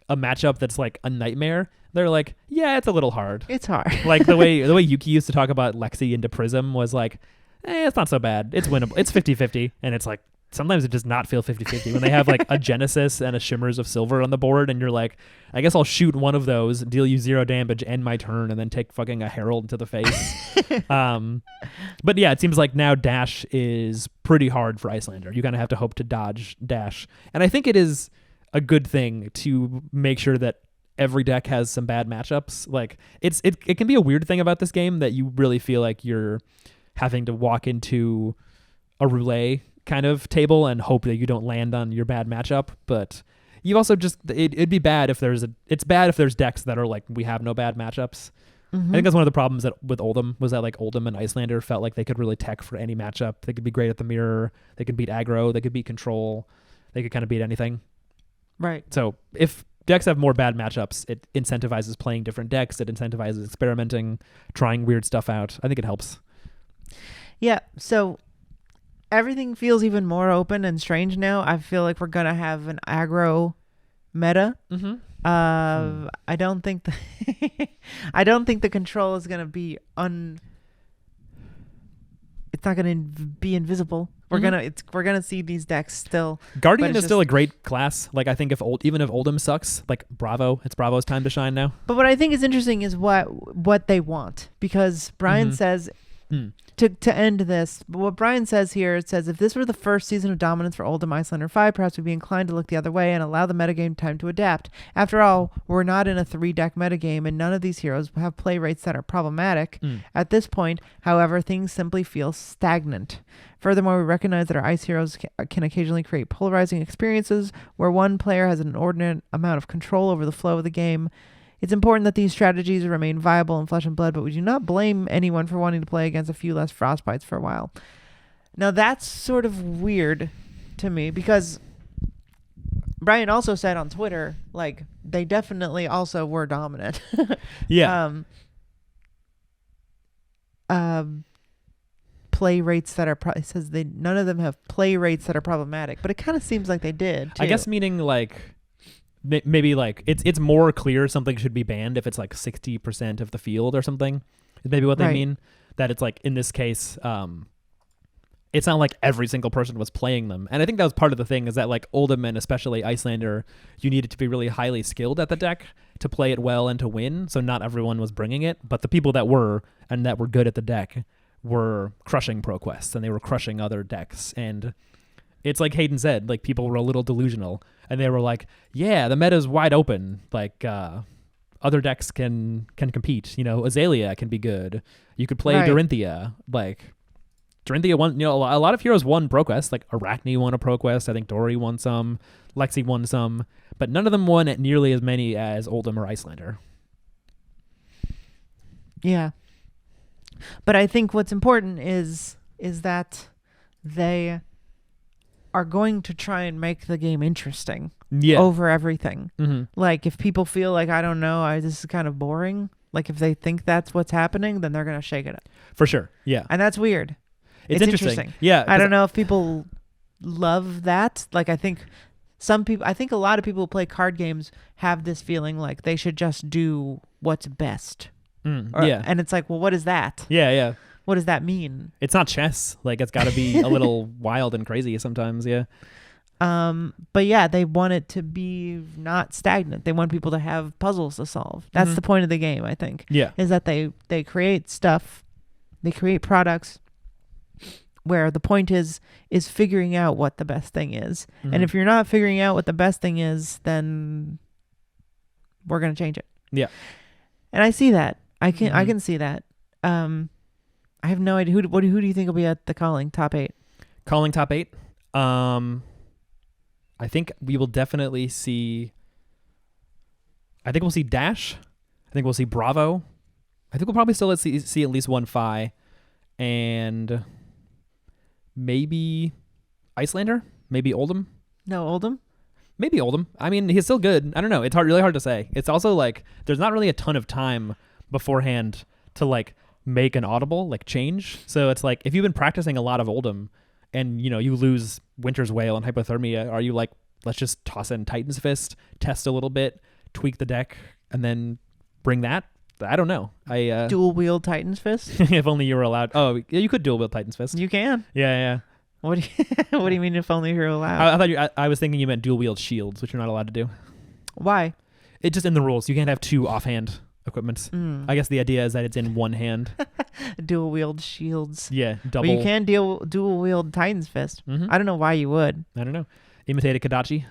a matchup that's like a nightmare, they're like, yeah, it's a little hard. It's hard. Like the way Yuki used to talk about Lexi into Prism was like, it's not so bad. It's winnable. It's 50-50. And it's like, sometimes it does not feel 50-50 when they have like a Genesis and a Shimmers of Silver on the board and you're like, I guess I'll shoot one of those, deal you 0 damage, end my turn, and then take fucking a Herald to the face. But yeah, it seems like now Dash is pretty hard for Icelander. You kind of have to hope to dodge Dash. And I think it is a good thing to make sure that every deck has some bad matchups. Like it can be a weird thing about this game that you really feel like you're having to walk into a roulette kind of table and hope that you don't land on your bad matchup. But you also just it'd be bad if it's bad if there's decks that are like we have no bad matchups. I think that's one of the problems with Oldhim was that like Oldhim and Icelander felt like they could really tech for any matchup. They could be great at the mirror. They could beat aggro. They could beat control. They could kind of beat anything. Right. So if decks have more bad matchups, it incentivizes playing different decks. It incentivizes experimenting, trying weird stuff out. I think it helps. Yeah. So everything feels even more open and strange now. I feel like we're gonna have an aggro meta. I don't think the control is gonna be It's not gonna be invisible. We're gonna see these decks still. Guardian is still a great class. Like I think even if Oldhim sucks, like Bravo, it's Bravo's time to shine now. But what I think is interesting is what they want, because Brian says to end this. But what Brian says here, it says if this were the first season of dominance for Oldhim Icelander 5, perhaps we'd be inclined to look the other way and allow the metagame time to adapt. After all, we're not in a 3-deck metagame, and none of these heroes have play rates that are problematic. At this point, however, things simply feel stagnant. Furthermore, we recognize that our ice heroes can occasionally create polarizing experiences where one player has an inordinate amount of control over the flow of the game. It's important that these strategies remain viable in Flesh and Blood, but we do not blame anyone for wanting to play against a few less frostbites for a while. Now, that's sort of weird to me, because Brian also said on Twitter, like, they definitely also were dominant. Yeah. Play rates that are it says none of them have play rates that are problematic, but it kind of seems like they did too. I guess meaning like maybe like it's more clear something should be banned if it's like 60% of the field or something. Is maybe what they mean. That it's like in this case, it's not like every single person was playing them. And I think that was part of the thing is that like Oldhim and especially Icelander, you needed to be really highly skilled at the deck to play it well and to win. So not everyone was bringing it, but the people that were and that were good at the deck were crushing ProQuest and they were crushing other decks. And it's like Hayden said, like people were a little delusional and they were like, yeah, the meta's wide open. Like other decks can compete. You know, Azalea can be good. You could play Dorinthia. Like Dorinthia won, you know, a lot of heroes won ProQuest. Like Arachne won a ProQuest. I think Dory won some. Lexi won some. But none of them won at nearly as many as Oldhim or Icelander. Yeah. But I think what's important is that they are going to try and make the game interesting over everything. Like if people feel like, I don't know, this is kind of boring, like if they think that's what's happening, then they're going to shake it up. For sure. Yeah. And that's weird. It's interesting. Yeah. I don't know if people love that. Like I think a lot of people who play card games have this feeling like they should just do what's best. And it's like, well, what is that? Yeah. What does that mean? It's not chess. Like it's got to be a little wild and crazy sometimes. Yeah. But yeah, they want it to be not stagnant. They want people to have puzzles to solve. That's the point of the game, I think. Yeah. Is that they create stuff, they create products where the point is figuring out what the best thing is. And if you're not figuring out what the best thing is, then we're going to change it. Yeah. And I see that. I can see that. I have no idea. Who do you think will be at the calling top 8? Calling top 8? I think we will definitely see. I think we'll see Dash. I think we'll see Bravo. I think we'll probably still see at least one Fi, and maybe Icelander, maybe Oldham. No, Oldham? Maybe Oldham. I mean, he's still good. I don't know. It's really hard to say. It's also like there's not really a ton of time beforehand to like make an audible like change. So it's like if you've been practicing a lot of Oldham and you lose Winter's Wail and Hypothermia, are you like, let's just toss in Titan's Fist, test a little bit, tweak the deck, and then bring that? I don't know. Dual wield Titan's Fist? If only you were allowed. Oh, yeah, you could dual wield Titan's Fist. You can. Yeah. What do you mean if only you're allowed? I thought I was thinking you meant dual wield shields, which you're not allowed to do. Why? It's just in the rules. You can't have two offhand equipments. I guess the idea is that it's in one hand. Dual wield shields. Yeah, double. But you can dual wield Titan's Fist. Mm-hmm. I don't know why you would. I don't know. Imitate a Kadachi.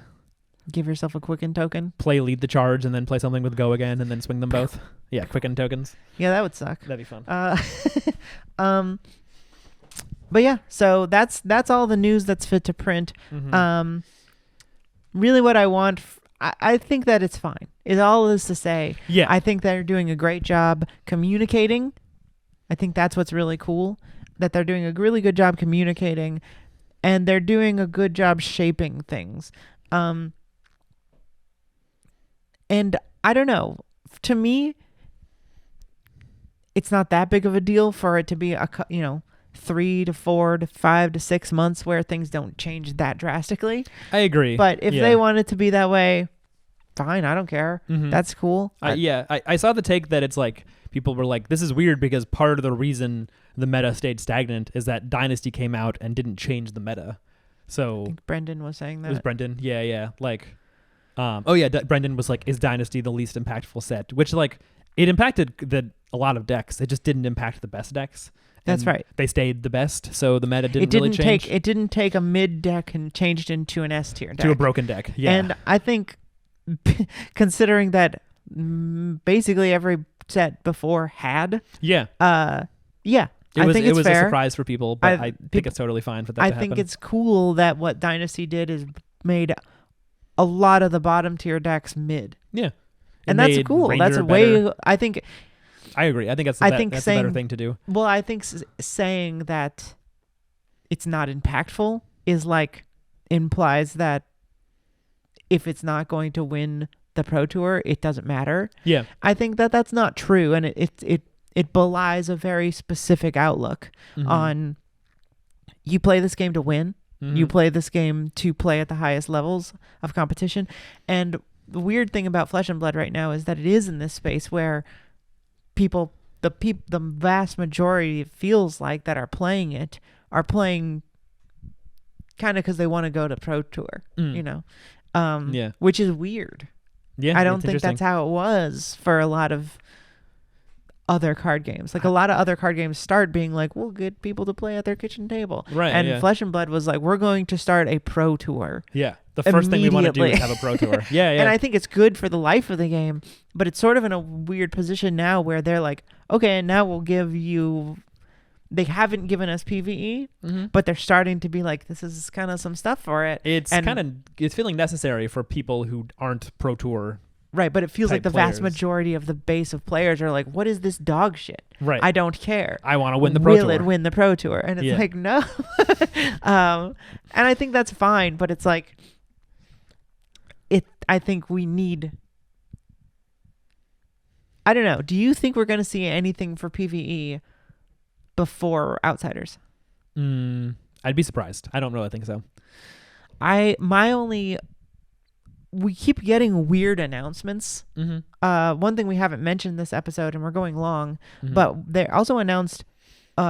Give yourself a Quicken token. Play lead the charge and then play something with go again and then swing them both. Yeah, Quicken tokens. Yeah, that would suck. That'd be fun. But yeah, so that's all the news that's fit to print. Mm-hmm. Really what I want, I think that it's fine. Is all this to say. Yeah. I think they're doing a great job communicating. I think that's what's really cool, that they're doing a really good job communicating, and they're doing a good job shaping things. And I don't know, to me, it's not that big of a deal for it to be 3 to 4 to 5 to 6 months where things don't change that drastically. I agree. But if they want it to be that way, fine, I don't care. Mm-hmm. That's cool. I saw the take that it's like people were like, this is weird because part of the reason the meta stayed stagnant is that Dynasty came out and didn't change the meta. So I think Brendan was saying that. It was Brendan. Yeah. Like, Brendan was like, is Dynasty the least impactful set? Which like it impacted a lot of decks. It just didn't impact the best decks. That's right. They stayed the best, so the meta didn't really change. It didn't take a mid deck and changed into an S tier deck. To a broken deck. Yeah. And I think, considering that basically every set before had. Yeah. Yeah. I think it it's was fair. a surprise for people, but I think it's totally fine for that to happen. I think it's cool that what Dynasty did is made a lot of the bottom tier decks mid. Yeah. And that's cool. Ranger that's a better. way, I think. I agree. I think that's the better thing to do. Well, I think saying that it's not impactful is like implies that if it's not going to win the Pro Tour, it doesn't matter. Yeah. I think that that's not true, and it belies a very specific outlook on you play this game to win. Mm-hmm. You play this game to play at the highest levels of competition. And the weird thing about Flesh and Blood right now is that it is in this space where the vast majority, it feels like, that are playing it are playing kind of because they want to go to Pro Tour, which is weird. Yeah, I don't think that's how it was for a lot of other card games. Like a lot of other card games start being like, we'll get people to play at their kitchen table. Right. And Flesh and Blood was like, we're going to start a Pro Tour. Yeah. The first thing we want to do is have a Pro Tour. Yeah. And I think it's good for the life of the game, but it's sort of in a weird position now where they're like, okay, now we'll give you. They haven't given us PvE, but they're starting to be like, this is kind of some stuff for it. It's feeling necessary for people who aren't Pro Tour. Right, but it feels like the players. vast majority of the base of players are like, what is this dog shit? Right. I don't care. I want to win the Pro Tour. Will it win the Pro Tour? And it's like, no. And I think that's fine, but it's like, I think we need, I don't know. Do you think we're going to see anything for PvE before Outsiders? I'd be surprised. I don't really think so. We keep getting weird announcements. One thing we haven't mentioned this episode, and we're going long, but they also announced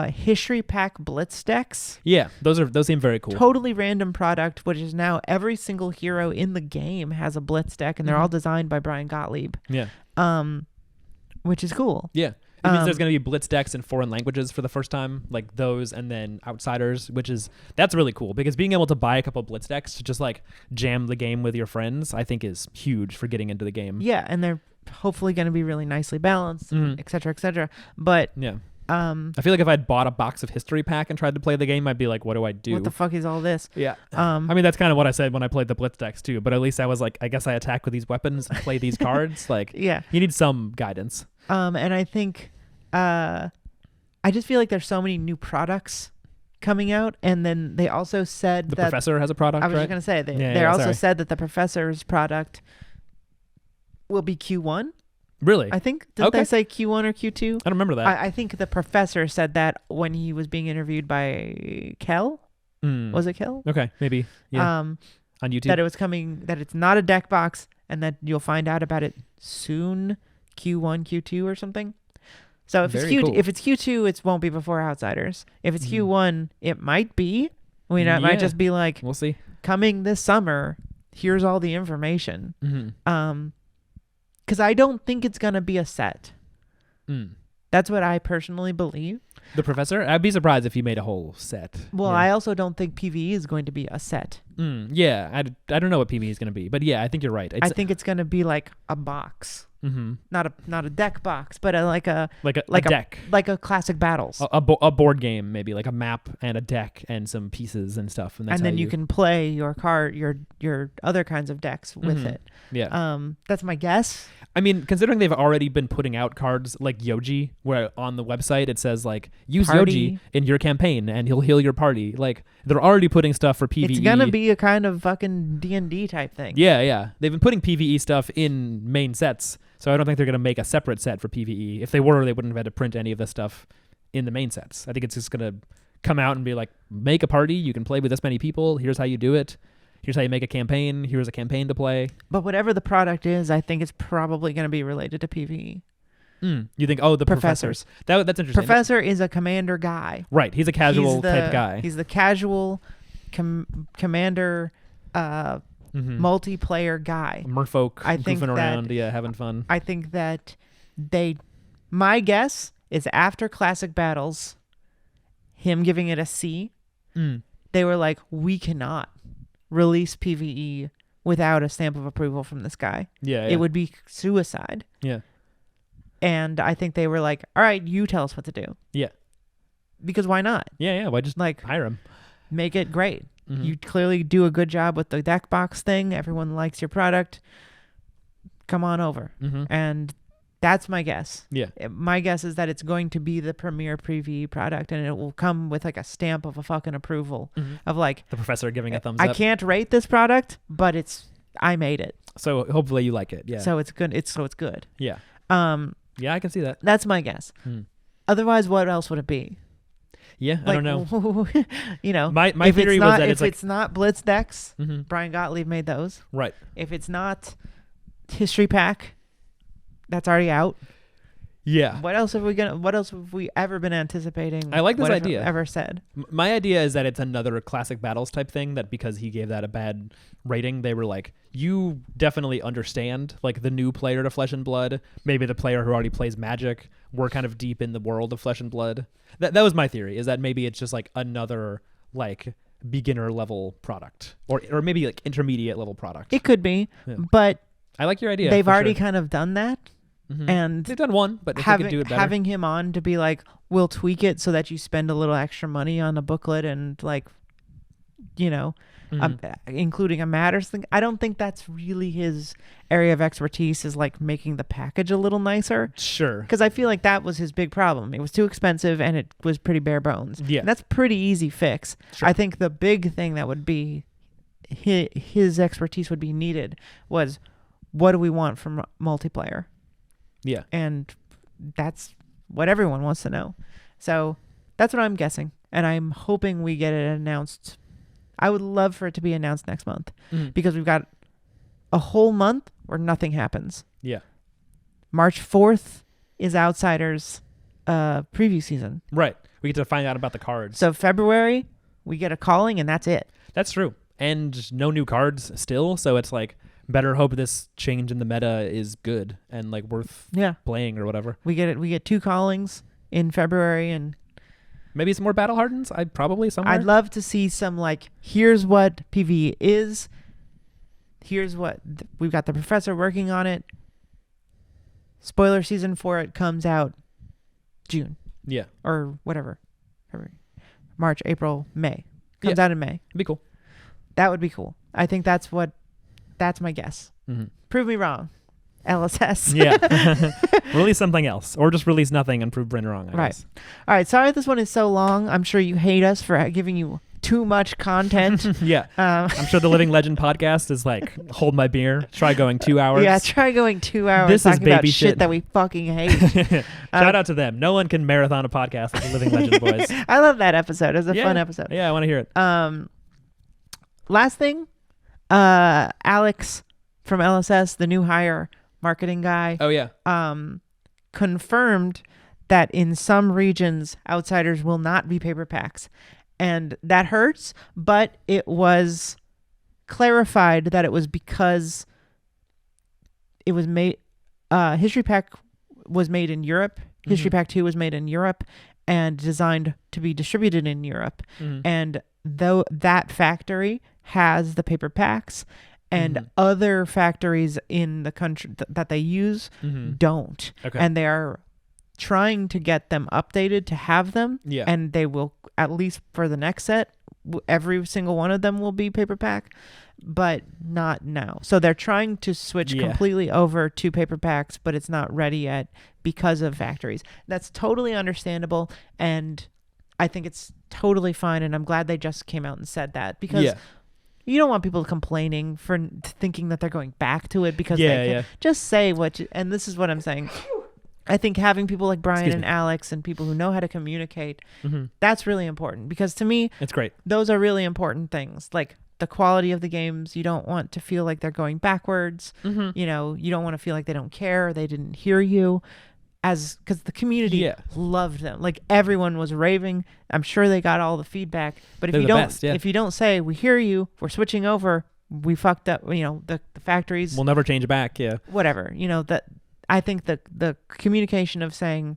History Pack Blitz decks. Yeah, those seem very cool. Totally random product, which is now every single hero in the game has a Blitz deck, and they're all designed by Brian Gottlieb. Yeah. Which is cool. Yeah. It means there's going to be Blitz decks in foreign languages for the first time, like those, and then Outsiders, that's really cool, because being able to buy a couple of Blitz decks to just like jam the game with your friends, I think is huge for getting into the game. Yeah, and they're hopefully going to be really nicely balanced, et cetera, et cetera. But yeah. I feel like if I'd bought a box of History Pack and tried to play the game, I'd be like, what do I do? What the fuck is all this? Yeah. I mean, that's kind of what I said when I played the Blitz decks too, but at least I was like, I guess I attack with these weapons and play these cards. Like, yeah, you need some guidance. And I think I just feel like there's so many new products coming out, and then they also said The that professor has a product, I was right? just gonna say Yeah, they also sorry. said that the professor's product will be Q1. Really? I think did Okay. they say Q1 or Q2? I don't remember that. I think the professor said that when he was being interviewed by Kel. Was it Kel? Okay, maybe. Yeah. On YouTube. That it was coming. That it's not a deck box, and that you'll find out about it soon. Q1, Q2, or something. So if Very cool. if it's Q2, it won't be before Outsiders. If it's Q1, it might be. I mean, it might Yeah. just be like We'll see. coming this summer. Here's all the information. Mm-hmm. Because I don't think it's gonna be a set. Mm. That's what I personally believe. The professor? I'd be surprised if he made a whole set. Well, Yeah. I also don't think PvE is going to be a set. Yeah, I don't know what PvE is going to be, but yeah, I think you're right. I think it's going to be like a box, not a deck box, but like a deck, like a classic battles, a board game, maybe like a map and a deck and some pieces and stuff, and then you can play your your other kinds of decks with it. Yeah. That's my guess. I mean, considering they've already been putting out cards like Yoji, where on the website it says like use Party. Yoji in your campaign and he'll heal your party. Like they're already putting stuff for PvE. It's gonna be a kind of fucking D&D type thing. Yeah. They've been putting PvE stuff in main sets, so I don't think they're gonna make a separate set for PvE. If they were, they wouldn't have had to print any of this stuff in the main sets. I think it's just gonna come out and be like, make a party. You can play with this many people. Here's how you do it. Here's how you make a campaign. Here's a campaign to play. But whatever the product is, I think it's probably going to be related to PvE. You think, the professors. That's interesting. Professor is a commander guy. Right. He's a casual type guy. He's the casual commander multiplayer guy. Merfolk I think goofing that, around, having fun. I think that my guess is after Classic Battles, him giving it a C, they were like, we cannot release PvE without a stamp of approval from this guy. Yeah. It would be suicide. Yeah. And I think they were like, all right, you tell us what to do. Yeah. Because why not? Yeah. Why just like hire him? Make it great. You clearly do a good job with the deck box thing. Everyone likes your product. Come on over. And that's my guess. Yeah. My guess is that it's going to be the premier PvE product, and it will come with like a stamp of a fucking approval of like the professor giving a thumbs up. I can't rate this product, but I made it. So hopefully you like it. Yeah. So it's good. It's good. Yeah. Yeah, I can see that. That's my guess. Otherwise, what else would it be? Yeah, like, I don't know. My theory was that if it's not Blitz decks, Brian Gottlieb made those. Right. If it's not History Pack, that's already out. Yeah. What else have we ever been anticipating? I like this idea. Ever said? My idea is that it's another Classic Battles type thing, that because he gave that a bad rating, they were like, you definitely understand like the new player to Flesh and Blood, maybe the player who already plays Magic. We're kind of deep in the world of Flesh and Blood. That was my theory, is that maybe it's just like another like beginner level product, or maybe like intermediate level product. It could be, but I like your idea. They've already kind of done that. And they've done one, but if they could do it better. Having him on to be like, we'll tweak it so that you spend a little extra money on a booklet and like, including a matters thing. I don't think that's really his area of expertise, is like making the package a little nicer. Sure. Because I feel like that was his big problem. It was too expensive and it was pretty bare bones. Yeah. And that's pretty easy fix. Sure. I think the big thing that would be his expertise would be needed was, what do we want from multiplayer? Yeah. And that's what everyone wants to know. So that's what I'm guessing. And I'm hoping we get it announced. I would love for it to be announced next month, because we've got a whole month where nothing happens. Yeah. March 4th is Outsiders preview season. Right. We get to find out about the cards. So February, we get a calling and that's it. That's true. And no new cards still. So it's like, better hope this change in the meta is good and like worth playing or whatever. We get 2 callings in February, and maybe some more battle hardens. Somewhere. I'd love to see some like, here's what PvE is. Here's what we've got the professor working on it. Spoiler season for it comes out June. Yeah. Or whatever. February, March, April, May. Comes out in May. It'd be cool. That would be cool. I think that's my guess. Prove me wrong. LSS. Yeah. Release something else, or just release nothing and prove Bryn wrong. I guess. All right. Sorry this one is so long. I'm sure you hate us for giving you too much content. Yeah. I'm sure the Living Legend podcast is like, hold my beer. Try going 2 hours. Yeah, try going 2 hours This is talking about baby shit that we fucking hate. Shout out to them. No one can marathon a podcast like the Living Legend boys. I love that episode. It was a fun episode. Yeah, I want to hear it. Last thing, Alex from LSS, the new hire marketing guy. Oh yeah. Confirmed that in some regions, Outsiders will not be paper packs. And that hurts, but it was clarified that it was because it was made, History Pack was made in Europe. Mm-hmm. History Pack 2 was made in Europe and designed to be distributed in Europe. Mm-hmm. And though that factory has the paper packs, and other factories in the country that they use don't. Okay. And they are trying to get them updated to have them. Yeah. And they will, at least for the next set, every single one of them will be paper pack, but not now. So they're trying to switch completely over to paper packs, but it's not ready yet because of factories. That's totally understandable. And I think it's totally fine. And I'm glad they just came out and said that, because you don't want people complaining for thinking that they're going back to it, because just say what and this is what I'm saying. I think having people like Brian and Alex and people who know how to communicate, that's really important, because to me, it's great. Those are really important things. Like the quality of the games, you don't want to feel like they're going backwards. You know, you don't want to feel like they don't care, they didn't hear you, because the community loved them. Like everyone was raving. I'm sure they got all the feedback. But if you don't say, we hear you, we're switching over, we fucked up, you know, the factories, we'll never change back. Yeah. Whatever. You know, that I think the communication of saying,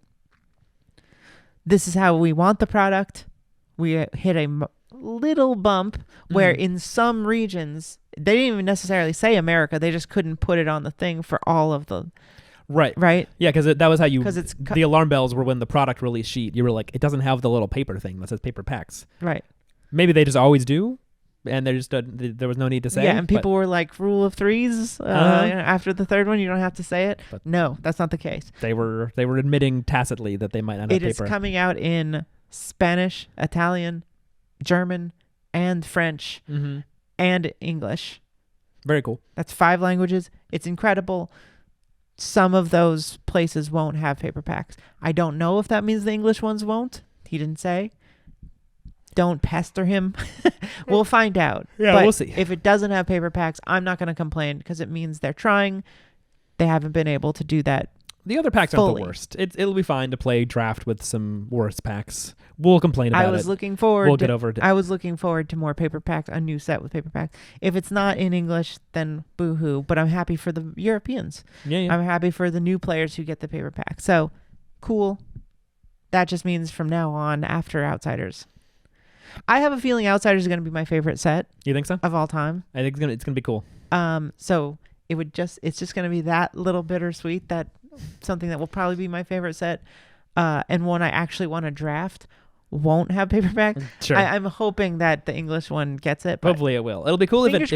this is how we want the product. We hit a little bump where in some regions, they didn't even necessarily say America. They just couldn't put it on the thing for all of the... Right. Yeah, because that was how you... the alarm bells were when the product release sheet. You were like, it doesn't have the little paper thing that says paper packs. Right. Maybe they just always do, and they just there was no need to say. Yeah, and people were like, rule of threes. After the third one, you don't have to say it. But no, that's not the case. They were admitting tacitly that they might not have paper. It is coming out in Spanish, Italian, German, and French, and English. Very cool. That's 5 languages. It's incredible. Some of those places won't have paper packs. I don't know if that means the English ones won't. He didn't say. Don't pester him. We'll find out. Yeah, but we'll see. If it doesn't have paper packs, I'm not going to complain, because it means they're trying. They haven't been able to do that. The other packs aren't the worst. It'll be fine to play draft with some worse packs. We'll complain about it. I was looking forward to more paper packs, a new set with paper packs. If it's not in English, then boo-hoo. But I'm happy for the Europeans. Yeah. I'm happy for the new players who get the paper pack. So, cool. That just means from now on, after Outsiders. I have a feeling Outsiders is going to be my favorite set. You think so? Of all time. I think it's gonna be cool. So it's just going to be that little bittersweet, that something that will probably be my favorite set, and one I actually want to draft won't have paperback. Sure. I'm hoping that the English one gets it. Hopefully it will. It'll be cool fingers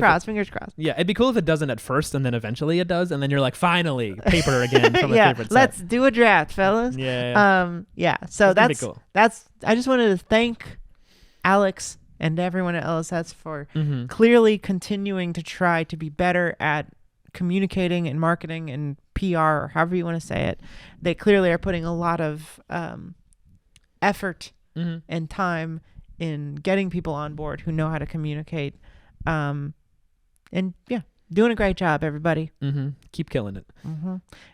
crossed. Yeah, it'd be cool if it doesn't at first, and then eventually it does, and then you're like, finally, paper again from my favorite set. Let's do a draft, fellas. Yeah. So that's cool. I just wanted to thank Alex and everyone at LSS for clearly continuing to try to be better at communicating and marketing and PR, or however you want to say it. They clearly are putting a lot of effort and time in getting people on board who know how to communicate. And yeah, doing a great job, everybody. Keep killing it.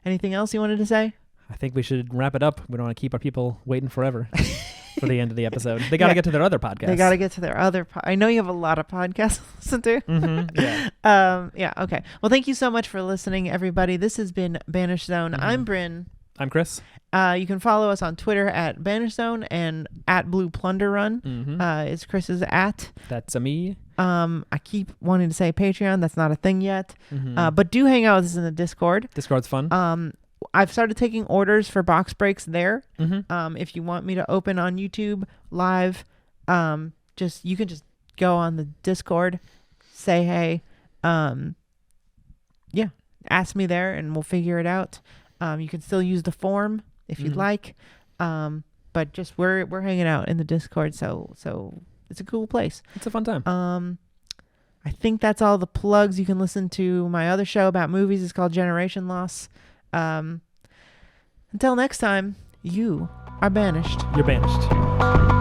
Anything else you wanted to say? I think we should wrap it up. We don't want to keep our people waiting forever for the end of the episode. They got to get to their other podcast. They got to get to their other I know you have a lot of podcasts to listen to. Yeah. Okay. Well, thank you so much for listening, everybody. This has been Banish Zone. I'm Bryn. I'm Chris. You can follow us on Twitter at Banish Zone and at Blue Plunder Run. It's Chris's at. That's a me. I keep wanting to say Patreon. That's not a thing yet. But do hang out with us in the Discord. Discord's fun. I've started taking orders for box breaks there. If you want me to open on YouTube live, you can just go on the Discord, say hey. Yeah. ask me there and we'll figure it out. You can still use the form if you'd like. But just we're hanging out in the Discord, so it's a cool place. It's a fun time. I think that's all the plugs. You can listen to my other show about movies. It's called Generation Loss. Until next time, you are banished. You're banished.